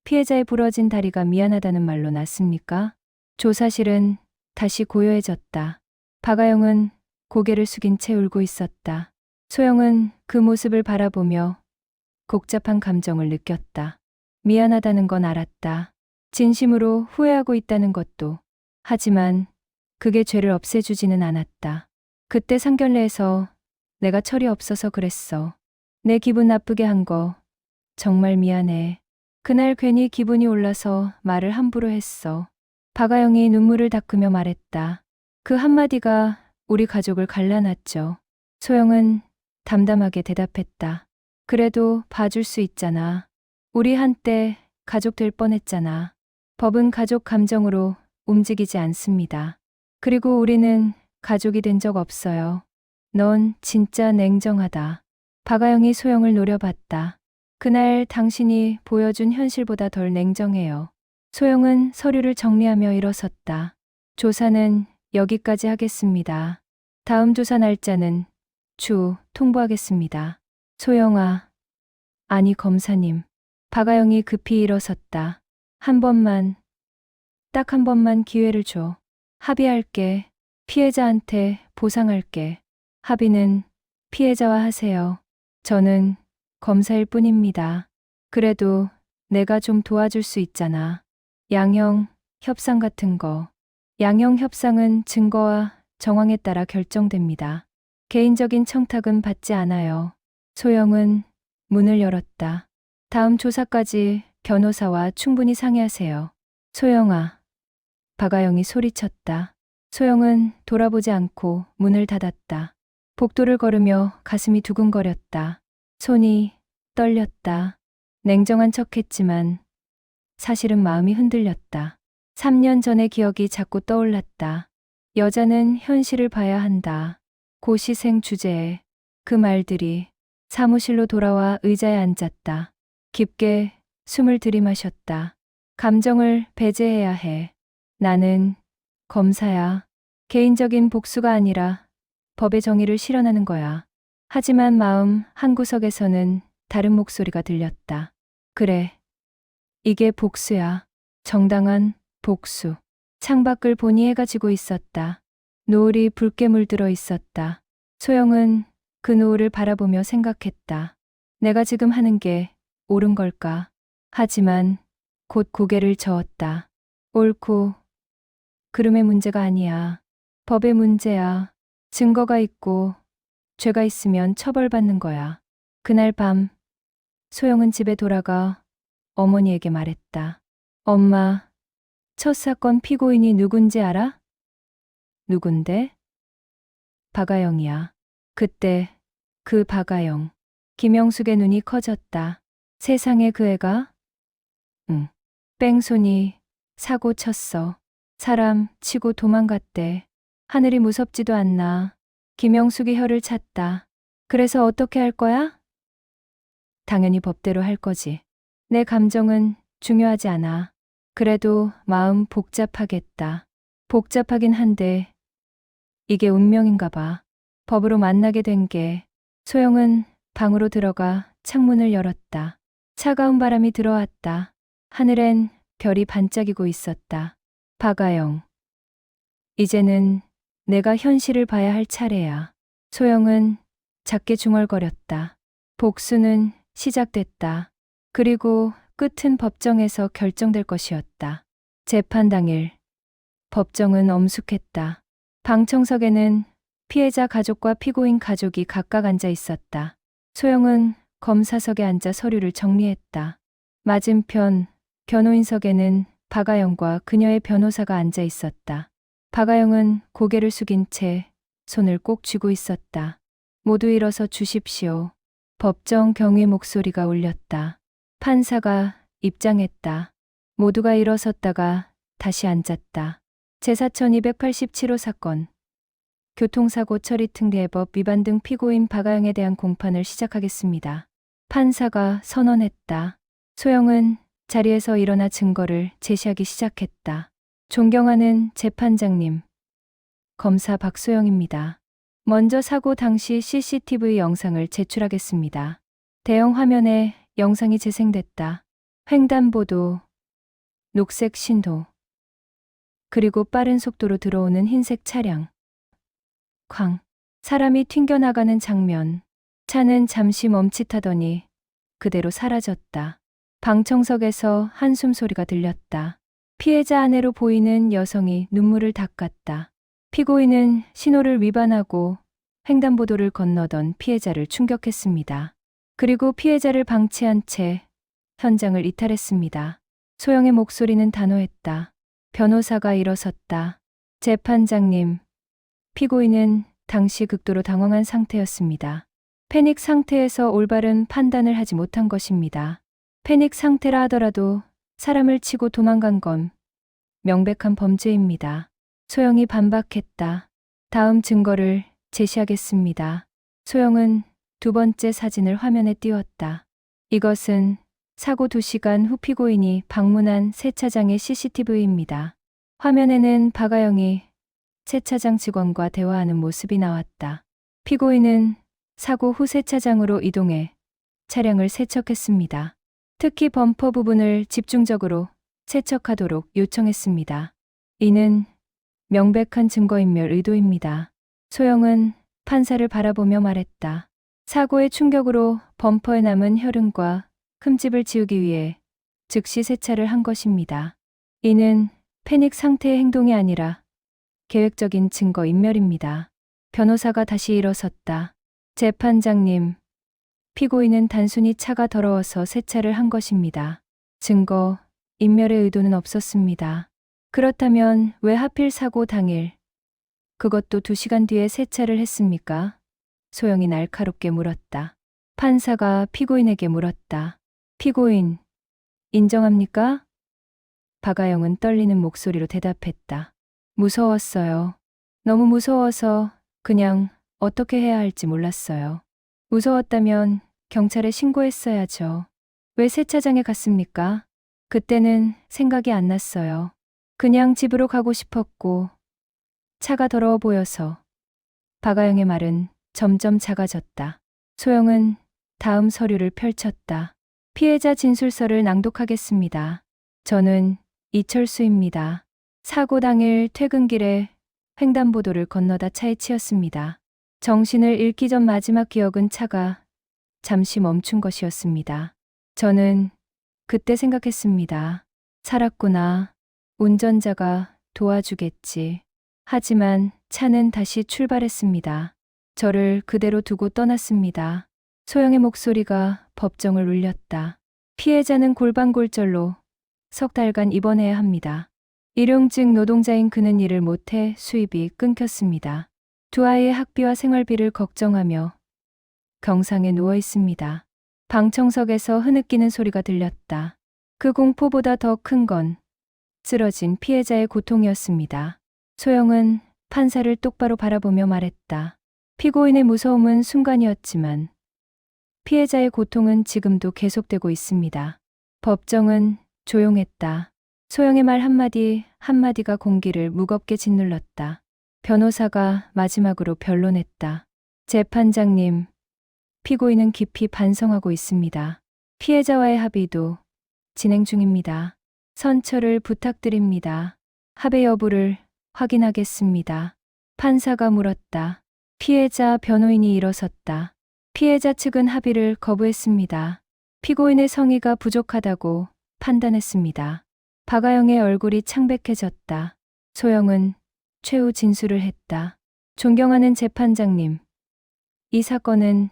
Speaker 1: 피해자의 부러진 다리가 미안하다는 말로 낫습니까? 조사실은 다시 고요해졌다. 박아영은 고개를 숙인 채 울고 있었다. 소영은 그 모습을 바라보며 복잡한 감정을 느꼈다. 미안하다는 건 알았다. 진심으로 후회하고 있다는 것도. 하지만 그게 죄를 없애주지는 않았다. 그때 상견례에서 내가 철이 없어서 그랬어. 내 기분 나쁘게 한 거 정말 미안해. 그날 괜히 기분이 올라서 말을 함부로 했어. 박아영이 눈물을 닦으며 말했다. 그 한마디가 우리 가족을 갈라놨죠. 소영은 담담하게 대답했다. 그래도 봐줄 수 있잖아. 우리 한때 가족 될 뻔했잖아. 법은 가족 감정으로 움직이지 않습니다. 그리고 우리는 가족이 된 적 없어요. 넌 진짜 냉정하다. 박아영이 소영을 노려봤다. 그날 당신이 보여준 현실보다 덜 냉정해요. 소영은 서류를 정리하며 일어섰다. 조사는 여기까지 하겠습니다. 다음 조사 날짜는 추후 통보하겠습니다. 소영아. 아니 검사님. 박아영이 급히 일어섰다. 한 번만, 딱 한 번만 기회를 줘. 합의할게. 피해자한테 보상할게. 합의는 피해자와 하세요. 저는 검사일 뿐입니다. 그래도 내가 좀 도와줄 수 있잖아. 양형 협상 같은 거. 양형 협상은 증거와 정황에 따라 결정됩니다. 개인적인 청탁은 받지 않아요. 소영은 문을 열었다. 다음 조사까지 변호사와 충분히 상의하세요. 소영아. 박아영이 소리쳤다. 소영은 돌아보지 않고 문을 닫았다. 복도를 걸으며 가슴이 두근거렸다. 손이 떨렸다. 냉정한 척했지만 사실은 마음이 흔들렸다. 3년 전의 기억이 자꾸 떠올랐다. 여자는 현실을 봐야 한다. 고시생 주제에 그 말들이. 사무실로 돌아와 의자에 앉았다. 깊게 숨을 들이마셨다. 감정을 배제해야 해. 나는 검사야. 개인적인 복수가 아니라 법의 정의를 실현하는 거야. 하지만 마음 한구석에서는 다른 목소리가 들렸다. 그래. 이게 복수야. 정당한 복수. 창밖을 보니 해가 지고 있었다. 노을이 붉게 물들어 있었다. 소영은 그 노을을 바라보며 생각했다. 내가 지금 하는 게 옳은 걸까? 하지만 곧 고개를 저었다. 옳고 그름의 문제가 아니야. 법의 문제야. 증거가 있고 죄가 있으면 처벌받는 거야. 그날 밤 소영은 집에 돌아가 어머니에게 말했다. 엄마, 첫 사건 피고인이 누군지 알아? 누군데? 박아영이야. 그때 그 박아영. 김영숙의 눈이 커졌다. 세상에 그 애가? 응. 뺑소니, 사고 쳤어. 사람 치고 도망갔대. 하늘이 무섭지도 않나. 김영숙이 혀를 찼다. 그래서 어떻게 할 거야? 당연히 법대로 할 거지. 내 감정은 중요하지 않아. 그래도 마음 복잡하겠다. 복잡하긴 한데 이게 운명인가 봐. 법으로 만나게 된 게. 소영은 방으로 들어가 창문을 열었다. 차가운 바람이 들어왔다. 하늘엔 별이 반짝이고 있었다. 박아영. 이제는 내가 현실을 봐야 할 차례야. 소영은 작게 중얼거렸다. 복수는 시작됐다. 그리고 끝은 법정에서 결정될 것이었다. 재판 당일 법정은 엄숙했다. 방청석에는 피해자 가족과 피고인 가족이 각각 앉아 있었다. 소영은 검사석에 앉아 서류를 정리했다. 맞은편 변호인석에는 박아영과 그녀의 변호사가 앉아 있었다. 박아영은 고개를 숙인 채 손을 꼭 쥐고 있었다. 모두 일어서 주십시오. 법정 경위 목소리가 울렸다. 판사가 입장했다. 모두가 일어섰다가 다시 앉았다. 제4천 287호 사건. 교통사고 처리 특례법 위반 등 피고인 박아영에 대한 공판을 시작하겠습니다. 판사가 선언했다. 소영은 자리에서 일어나 증거를 제시하기 시작했다. 존경하는 재판장님. 검사 박소영입니다. 먼저 사고 당시 CCTV 영상을 제출하겠습니다. 대형 화면에 영상이 재생됐다. 횡단보도, 녹색 신호, 그리고 빠른 속도로 들어오는 흰색 차량. 쾅. 사람이 튕겨나가는 장면. 차는 잠시 멈칫하더니 그대로 사라졌다. 방청석에서 한숨 소리가 들렸다. 피해자 아내로 보이는 여성이 눈물을 닦았다. 피고인은 신호를 위반하고 횡단보도를 건너던 피해자를 충격했습니다. 그리고 피해자를 방치한 채 현장을 이탈했습니다. 소영의 목소리는 단호했다. 변호사가 일어섰다. 재판장님, 피고인은 당시 극도로 당황한 상태였습니다. 패닉 상태에서 올바른 판단을 하지 못한 것입니다. 패닉 상태라 하더라도 사람을 치고 도망간 건 명백한 범죄입니다. 소영이 반박했다. 다음 증거를 제시하겠습니다. 소영은 두 번째 사진을 화면에 띄웠다. 이것은 사고 2시간 후 피고인이 방문한 세차장의 CCTV입니다. 화면에는 박아영이 세차장 직원과 대화하는 모습이 나왔다. 피고인은 사고 후 세차장으로 이동해 차량을 세척했습니다. 특히 범퍼 부분을 집중적으로 세척하도록 요청했습니다. 이는 명백한 증거인멸 의도입니다. 소영은 판사를 바라보며 말했다. 사고의 충격으로 범퍼에 남은 혈흔과 흠집을 지우기 위해 즉시 세차를 한 것입니다. 이는 패닉 상태의 행동이 아니라 계획적인 증거 인멸입니다. 변호사가 다시 일어섰다. 재판장님, 피고인은 단순히 차가 더러워서 세차를 한 것입니다. 증거 인멸의 의도는 없었습니다. 그렇다면 왜 하필 사고 당일, 그것도 2시간 뒤에 세차를 했습니까? 소영이 날카롭게 물었다. 판사가 피고인에게 물었다. 피고인, 인정합니까? 박아영은 떨리는 목소리로 대답했다. 무서웠어요. 너무 무서워서 그냥 어떻게 해야 할지 몰랐어요. 무서웠다면 경찰에 신고했어야죠. 왜 세차장에 갔습니까? 그때는 생각이 안 났어요. 그냥 집으로 가고 싶었고 차가 더러워 보여서. 박아영의 말은 점점 작아졌다. 소영은 다음 서류를 펼쳤다. 피해자 진술서를 낭독하겠습니다. 저는 이철수입니다. 사고 당일 퇴근길에 횡단보도를 건너다 차에 치였습니다. 정신을 잃기 전 마지막 기억은 차가 잠시 멈춘 것이었습니다. 저는 그때 생각했습니다. 살았구나. 운전자가 도와주겠지. 하지만 차는 다시 출발했습니다. 저를 그대로 두고 떠났습니다. 소영의 목소리가 법정을 울렸다. 피해자는 골반골절로 석 달간 입원해야 합니다. 일용직 노동자인 그는 일을 못해 수입이 끊겼습니다. 2아이의 학비와 생활비를 걱정하며 경상에 누워 있습니다. 방청석에서 흐느끼는 소리가 들렸다. 그 공포보다 더 큰 건 쓰러진 피해자의 고통이었습니다. 소영은 판사를 똑바로 바라보며 말했다. 피고인의 무서움은 순간이었지만 피해자의 고통은 지금도 계속되고 있습니다. 법정은 조용했다. 소영의 말 한마디 한마디가 공기를 무겁게 짓눌렀다. 변호사가 마지막으로 변론했다. 재판장님, 피고인은 깊이 반성하고 있습니다. 피해자와의 합의도 진행 중입니다. 선처를 부탁드립니다. 합의 여부를 확인하겠습니다. 판사가 물었다. 피해자 변호인이 일어섰다. 피해자 측은 합의를 거부했습니다. 피고인의 성의가 부족하다고 판단했습니다. 박아영의 얼굴이 창백해졌다. 소영은 최후 진술을 했다. 존경하는 재판장님, 이 사건은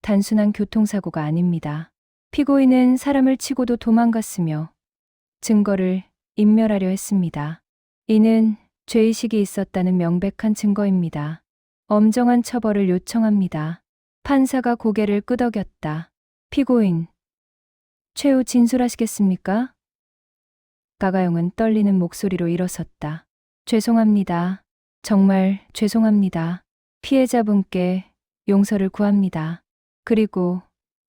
Speaker 1: 단순한 교통사고가 아닙니다. 피고인은 사람을 치고도 도망갔으며 증거를 인멸하려 했습니다. 이는 죄의식이 있었다는 명백한 증거입니다. 엄정한 처벌을 요청합니다. 판사가 고개를 끄덕였다. 피고인, 최후 진술하시겠습니까? 박아영은 떨리는 목소리로 일어섰다. 죄송합니다. 정말 죄송합니다. 피해자분께 용서를 구합니다. 그리고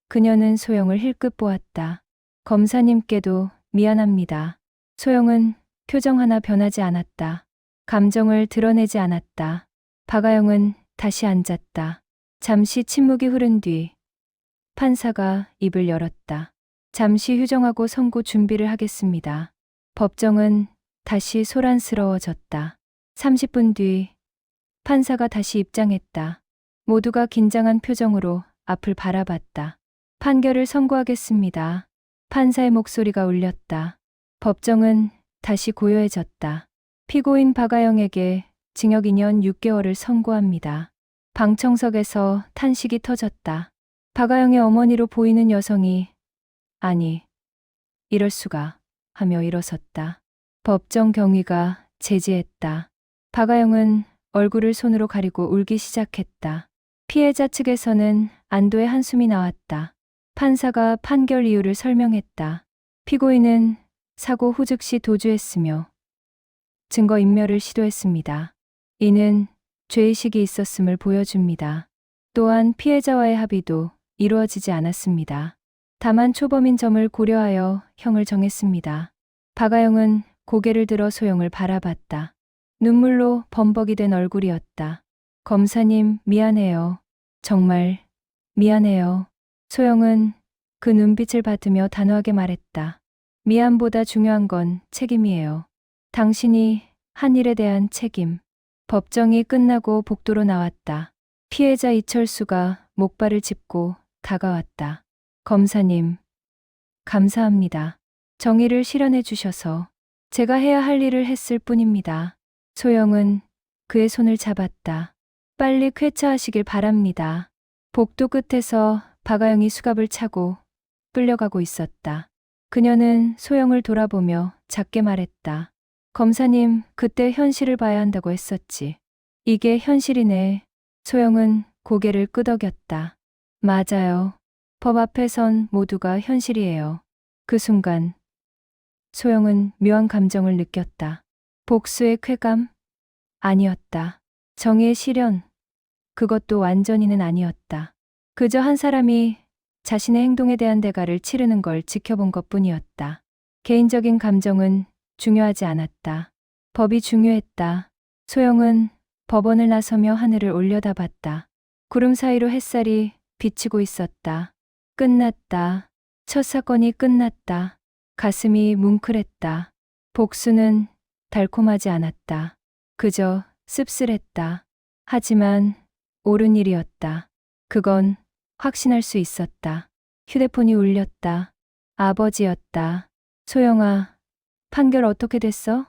Speaker 1: 그녀는 소영을 힐끗 보았다. 검사님께도 미안합니다. 소영은 표정 하나 변하지 않았다. 감정을 드러내지 않았다. 박아영은 다시 앉았다. 잠시 침묵이 흐른 뒤 판사가 입을 열었다. 잠시 휴정하고 선고 준비를 하겠습니다. 법정은 다시 소란스러워졌다. 30분 뒤 판사가 다시 입장했다. 모두가 긴장한 표정으로 앞을 바라봤다. 판결을 선고하겠습니다. 판사의 목소리가 울렸다. 법정은 다시 고요해졌다. 피고인 박아영에게 징역 2년 6개월을 선고합니다. 방청석에서 탄식이 터졌다. 박아영의 어머니로 보이는 여성이 아니, 이럴 수가 하며 일어섰다. 법정 경위가 제지했다. 박아영은 얼굴을 손으로 가리고 울기 시작했다. 피해자 측에서는 안도의 한숨이 나왔다. 판사가 판결 이유를 설명했다. 피고인은 사고 후 즉시 도주했으며 증거인멸을 시도했습니다. 이는 죄의식이 있었음을 보여줍니다. 또한 피해자와의 합의도 이루어지지 않았습니다. 다만 초범인 점을 고려하여 형을 정했습니다. 박아영은 고개를 들어 소영을 바라봤다. 눈물로 범벅이 된 얼굴이었다. 검사님, 미안해요. 정말 미안해요. 소영은 그 눈빛을 받으며 단호하게 말했다. 미안보다 중요한 건 책임이에요. 당신이 한 일에 대한 책임. 법정이 끝나고 복도로 나왔다. 피해자 이철수가 목발을 짚고 다가왔다. 검사님, 감사합니다. 정의를 실현해 주셔서 제가 해야 할 일을 했을 뿐입니다. 소영은 그의 손을 잡았다. 빨리 쾌차하시길 바랍니다. 복도 끝에서 박아영이 수갑을 차고 끌려가고 있었다. 그녀는 소영을 돌아보며 작게 말했다. 검사님, 그때 현실을 봐야 한다고 했었지. 이게 현실이네. 소영은 고개를 끄덕였다. 맞아요. 법 앞에선 모두가 현실이에요. 그 순간 소영은 묘한 감정을 느꼈다. 복수의 쾌감? 아니었다. 정의의 실현? 그것도 완전히는 아니었다. 그저 한 사람이 자신의 행동에 대한 대가를 치르는 걸 지켜본 것뿐이었다. 개인적인 감정은 중요하지 않았다. 법이 중요했다. 소영은 법원을 나서며 하늘을 올려다봤다. 구름 사이로 햇살이 비치고 있었다. 끝났다. 첫 사건이 끝났다. 가슴이 뭉클했다. 복수는 달콤하지 않았다. 그저 씁쓸했다. 하지만 옳은 일이었다. 그건 확신할 수 있었다. 휴대폰이 울렸다. 아버지였다. 소영아, 판결 어떻게 됐어?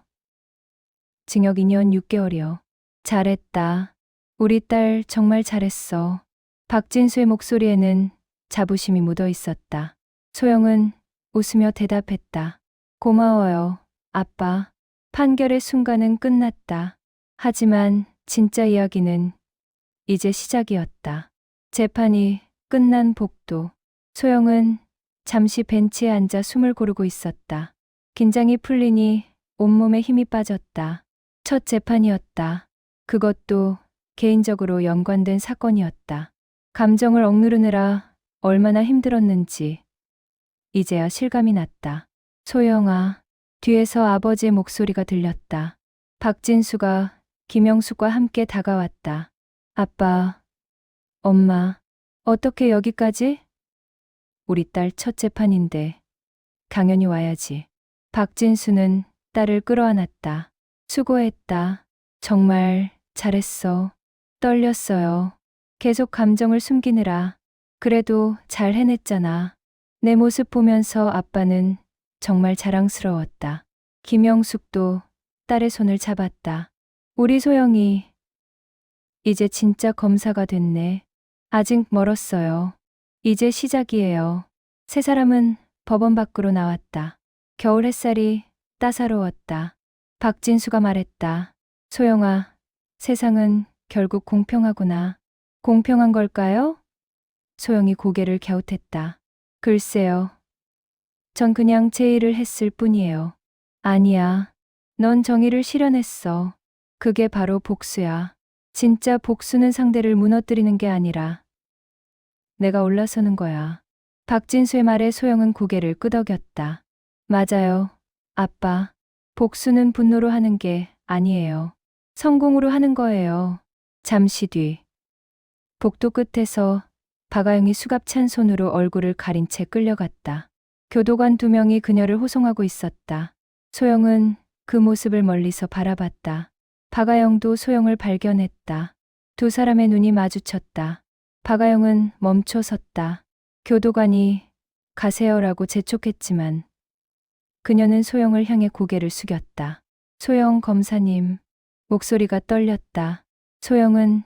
Speaker 1: 징역 2년 6개월이요. 잘했다. 우리 딸 정말 잘했어. 박진수의 목소리에는 자부심이 묻어 있었다. 소영은 웃으며 대답했다. 고마워요, 아빠. 판결의 순간은 끝났다. 하지만 진짜 이야기는 이제 시작이었다. 재판이 끝난 복도. 소영은 잠시 벤치에 앉아 숨을 고르고 있었다. 긴장이 풀리니 온몸에 힘이 빠졌다. 첫 재판이었다. 그것도 개인적으로 연관된 사건이었다. 감정을 억누르느라 얼마나 힘들었는지 이제야 실감이 났다. 소영아, 뒤에서 아버지의 목소리가 들렸다. 박진수가 김영숙과 함께 다가왔다. 아빠, 엄마, 어떻게 여기까지? 우리 딸 첫 재판인데 당연히 와야지. 박진수는 딸을 끌어안았다. 수고했다. 정말 잘했어. 떨렸어요. 계속 감정을 숨기느라. 그래도 잘 해냈잖아. 내 모습 보면서 아빠는 정말 자랑스러웠다. 김영숙도 딸의 손을 잡았다. 우리 소영이 이제 진짜 검사가 됐네. 아직 멀었어요. 이제 시작이에요. 세 사람은 법원 밖으로 나왔다. 겨울 햇살이 따사로웠다. 박진수가 말했다. 소영아, 세상은 결국 공평하구나. 공평한 걸까요? 소영이 고개를 갸웃했다. 글쎄요. 전 그냥 제 일을 했을 뿐이에요. 아니야. 넌 정의를 실현했어. 그게 바로 복수야. 진짜 복수는 상대를 무너뜨리는 게 아니라 내가 올라서는 거야. 박진수의 말에 소영은 고개를 끄덕였다. 맞아요. 아빠. 복수는 분노로 하는 게 아니에요. 성공으로 하는 거예요. 잠시 뒤. 복도 끝에서 박아영이 수갑 찬 손으로 얼굴을 가린 채 끌려갔다. 교도관 2명이 그녀를 호송하고 있었다. 소영은 그 모습을 멀리서 바라봤다. 박아영도 소영을 발견했다. 두 사람의 눈이 마주쳤다. 박아영은 멈춰 섰다. 교도관이 가세요라고 재촉했지만 그녀는 소영을 향해 고개를 숙였다. 소영 검사님. 목소리가 떨렸다. 소영은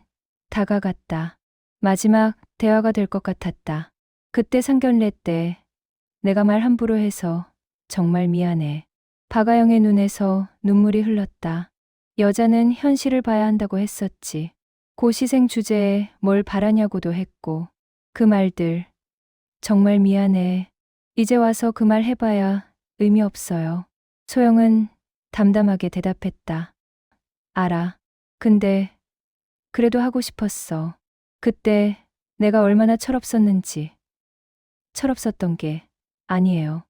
Speaker 1: 다가갔다. 마지막 대화가 될 것 같았다. 그때 상견례 때 내가 말 함부로 해서 정말 미안해. 박아영의 눈에서 눈물이 흘렀다. 여자는 현실을 봐야 한다고 했었지. 고시생 주제에 뭘 바라냐고도 했고. 그 말들 정말 미안해. 이제 와서 그 말 해봐야 의미 없어요. 소영은 담담하게 대답했다. 알아. 근데 그래도 하고 싶었어. 그때 내가 얼마나 철없었는지. 철없었던 게 아니에요.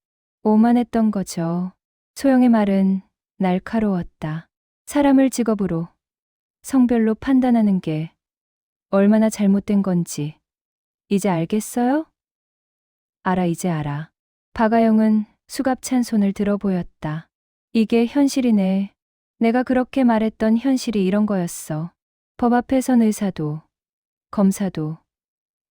Speaker 1: 오만했던 거죠. 소영의 말은 날카로웠다. 사람을 직업으로, 성별로 판단하는 게 얼마나 잘못된 건지 이제 알겠어요? 알아, 이제 알아. 박아영은 수갑 찬 손을 들어 보였다. 이게 현실이네. 내가 그렇게 말했던 현실이 이런 거였어. 법 앞에선 의사도, 검사도,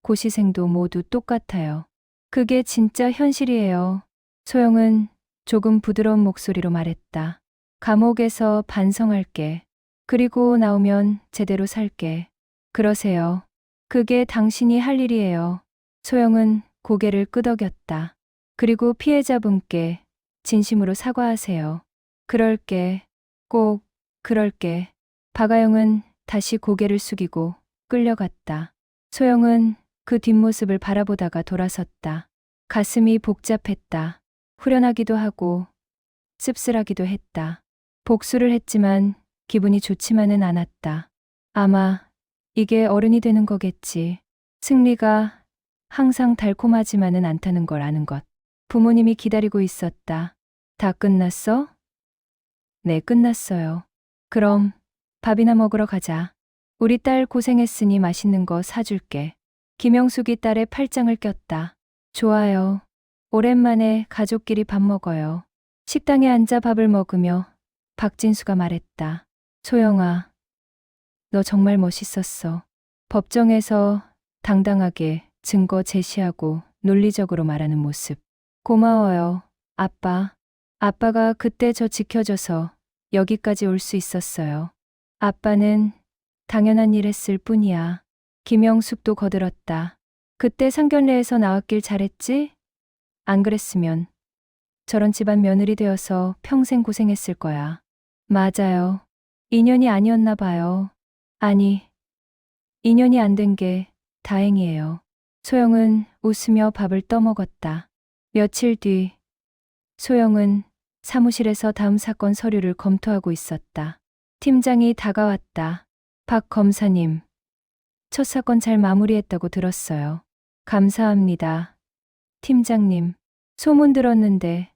Speaker 1: 고시생도 모두 똑같아요. 그게 진짜 현실이에요. 소영은 조금 부드러운 목소리로 말했다. 감옥에서 반성할게. 그리고 나오면 제대로 살게. 그러세요. 그게 당신이 할 일이에요. 소영은 고개를 끄덕였다. 그리고 피해자분께 진심으로 사과하세요. 그럴게. 꼭 그럴게. 박아영은 다시 고개를 숙이고 끌려갔다. 소영은 그 뒷모습을 바라보다가 돌아섰다. 가슴이 복잡했다. 후련하기도 하고 씁쓸하기도 했다. 복수를 했지만 기분이 좋지만은 않았다. 아마 이게 어른이 되는 거겠지. 승리가 항상 달콤하지만은 않다는 걸 아는 것. 부모님이 기다리고 있었다. 다 끝났어? 네, 끝났어요. 그럼 밥이나 먹으러 가자. 우리 딸 고생했으니 맛있는 거 사줄게. 김영숙이 딸의 팔짱을 꼈다. 좋아요. 오랜만에 가족끼리 밥 먹어요. 식당에 앉아 밥을 먹으며 박진수가 말했다. 소영아, 너 정말 멋있었어. 법정에서 당당하게 증거 제시하고 논리적으로 말하는 모습. 고마워요, 아빠. 아빠가 그때 저 지켜줘서 여기까지 올 수 있었어요. 아빠는 당연한 일 했을 뿐이야. 김영숙도 거들었다. 그때 상견례에서 나왔길 잘했지? 안 그랬으면 저런 집안 며느리 되어서 평생 고생했을 거야. 맞아요. 인연이 아니었나 봐요. 아니, 인연이 안 된 게 다행이에요. 소영은 웃으며 밥을 떠먹었다. 며칠 뒤, 소영은 사무실에서 다음 사건 서류를 검토하고 있었다. 팀장이 다가왔다. 박 검사님, 첫 사건 잘 마무리했다고 들었어요. 감사합니다. 팀장님, 소문 들었는데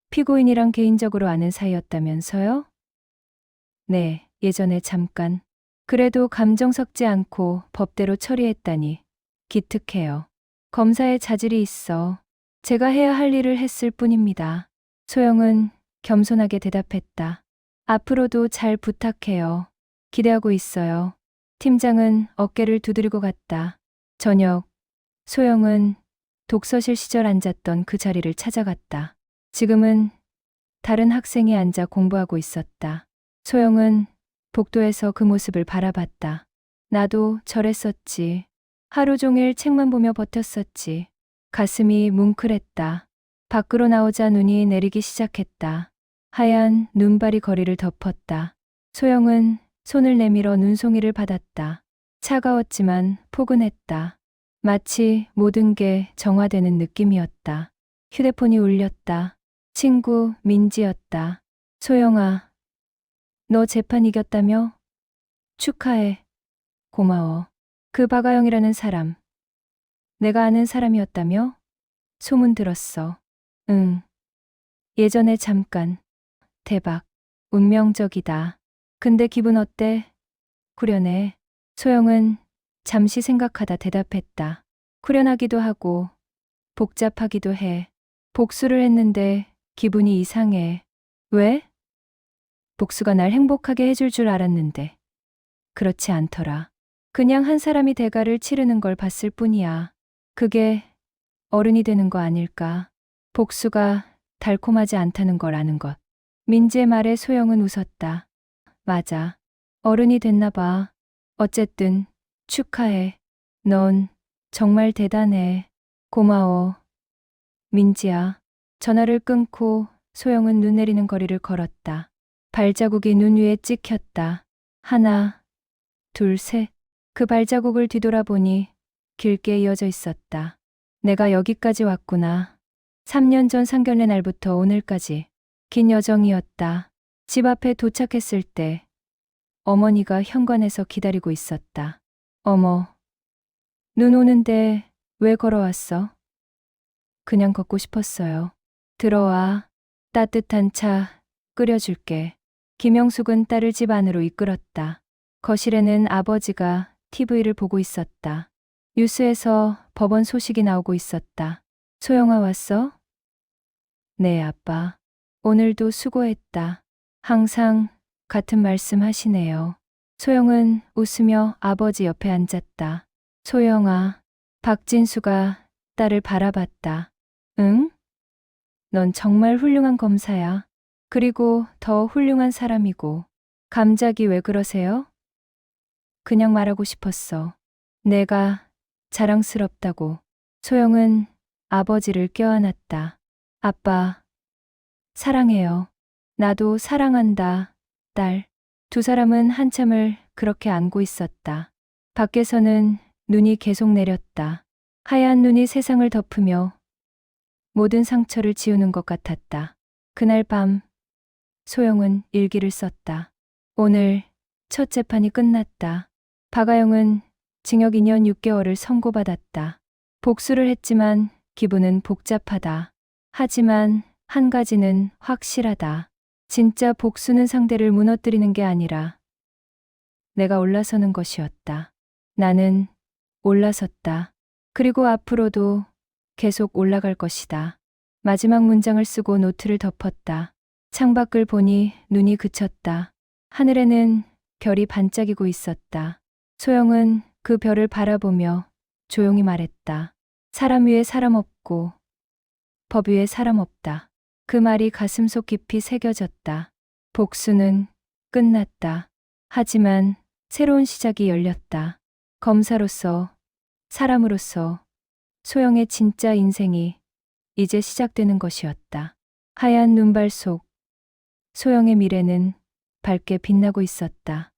Speaker 1: 피고인이랑 개인적으로 아는 사이였다면서요? 네, 예전에 잠깐. 그래도 감정 섞지 않고 법대로 처리했다니 기특해요. 검사의 자질이 있어. 제가 해야 할 일을 했을 뿐입니다. 소영은 겸손하게 대답했다. 앞으로도 잘 부탁해요. 기대하고 있어요. 팀장은 어깨를 두드리고 갔다. 저녁, 소영은 독서실 시절 앉았던 그 자리를 찾아갔다. 지금은 다른 학생이 앉아 공부하고 있었다. 소영은 복도에서 그 모습을 바라봤다. 나도 저랬었지. 하루 종일 책만 보며 버텼었지. 가슴이 뭉클했다. 밖으로 나오자 눈이 내리기 시작했다. 하얀 눈발이 거리를 덮었다. 소영은 손을 내밀어 눈송이를 받았다. 차가웠지만 포근했다. 마치 모든 게 정화되는 느낌이었다. 휴대폰이 울렸다. 친구 민지였다. 소영아, 너 재판 이겼다며? 축하해. 고마워. 그 박아영이라는 사람, 내가 아는 사람이었다며? 소문 들었어. 응. 예전에 잠깐. 대박. 운명적이다. 근데 기분 어때? 후련해. 소영은 잠시 생각하다 대답했다. 후련하기도 하고 복잡하기도 해. 복수를 했는데 기분이 이상해. 왜? 복수가 날 행복하게 해줄 줄 알았는데. 그렇지 않더라. 그냥 한 사람이 대가를 치르는 걸 봤을 뿐이야. 그게 어른이 되는 거 아닐까. 복수가 달콤하지 않다는 걸 아는 것. 민지의 말에 소영은 웃었다. 맞아. 어른이 됐나 봐. 어쨌든 축하해. 넌 정말 대단해. 고마워. 민지야. 전화를 끊고 소영은 눈 내리는 거리를 걸었다. 발자국이 눈 위에 찍혔다. 하나, 둘, 셋. 그 발자국을 뒤돌아보니 길게 이어져 있었다. 내가 여기까지 왔구나. 3년 전 상견례 날부터 오늘까지 긴 여정이었다. 집 앞에 도착했을 때 어머니가 현관에서 기다리고 있었다. 어머, 눈 오는데 왜 걸어왔어? 그냥 걷고 싶었어요. 들어와. 따뜻한 차 끓여줄게. 김영숙은 딸을 집 안으로 이끌었다. 거실에는 아버지가 TV를 보고 있었다. 뉴스에서 법원 소식이 나오고 있었다. 소영아 왔어? 네, 아빠. 오늘도 수고했다. 항상 같은 말씀 하시네요. 소영은 웃으며 아버지 옆에 앉았다. 소영아, 박진수가 딸을 바라봤다. 응? 넌 정말 훌륭한 검사야. 그리고 더 훌륭한 사람이고. 감작이 왜 그러세요? 그냥 말하고 싶었어. 내가 자랑스럽다고. 소영은 아버지를 껴안았다. 아빠, 사랑해요. 나도 사랑한다, 딸. 두 사람은 한참을 그렇게 안고 있었다. 밖에서는 눈이 계속 내렸다. 하얀 눈이 세상을 덮으며 모든 상처를 지우는 것 같았다. 그날 밤, 소영은 일기를 썼다. 오늘 첫 재판이 끝났다. 박아영은 징역 2년 6개월을 선고받았다. 복수를 했지만 기분은 복잡하다. 하지만 한 가지는 확실하다. 진짜 복수는 상대를 무너뜨리는 게 아니라 내가 올라서는 것이었다. 나는 올라섰다. 그리고 앞으로도 계속 올라갈 것이다. 마지막 문장을 쓰고 노트를 덮었다. 창밖을 보니 눈이 그쳤다. 하늘에는 별이 반짝이고 있었다. 소영은 그 별을 바라보며 조용히 말했다. 사람 위에 사람 없고 법 위에 사람 없다. 그 말이 가슴속 깊이 새겨졌다. 복수는 끝났다. 하지만 새로운 시작이 열렸다. 검사로서, 사람으로서 소영의 진짜 인생이 이제 시작되는 것이었다. 하얀 눈발 속 소영의 미래는 밝게 빛나고 있었다.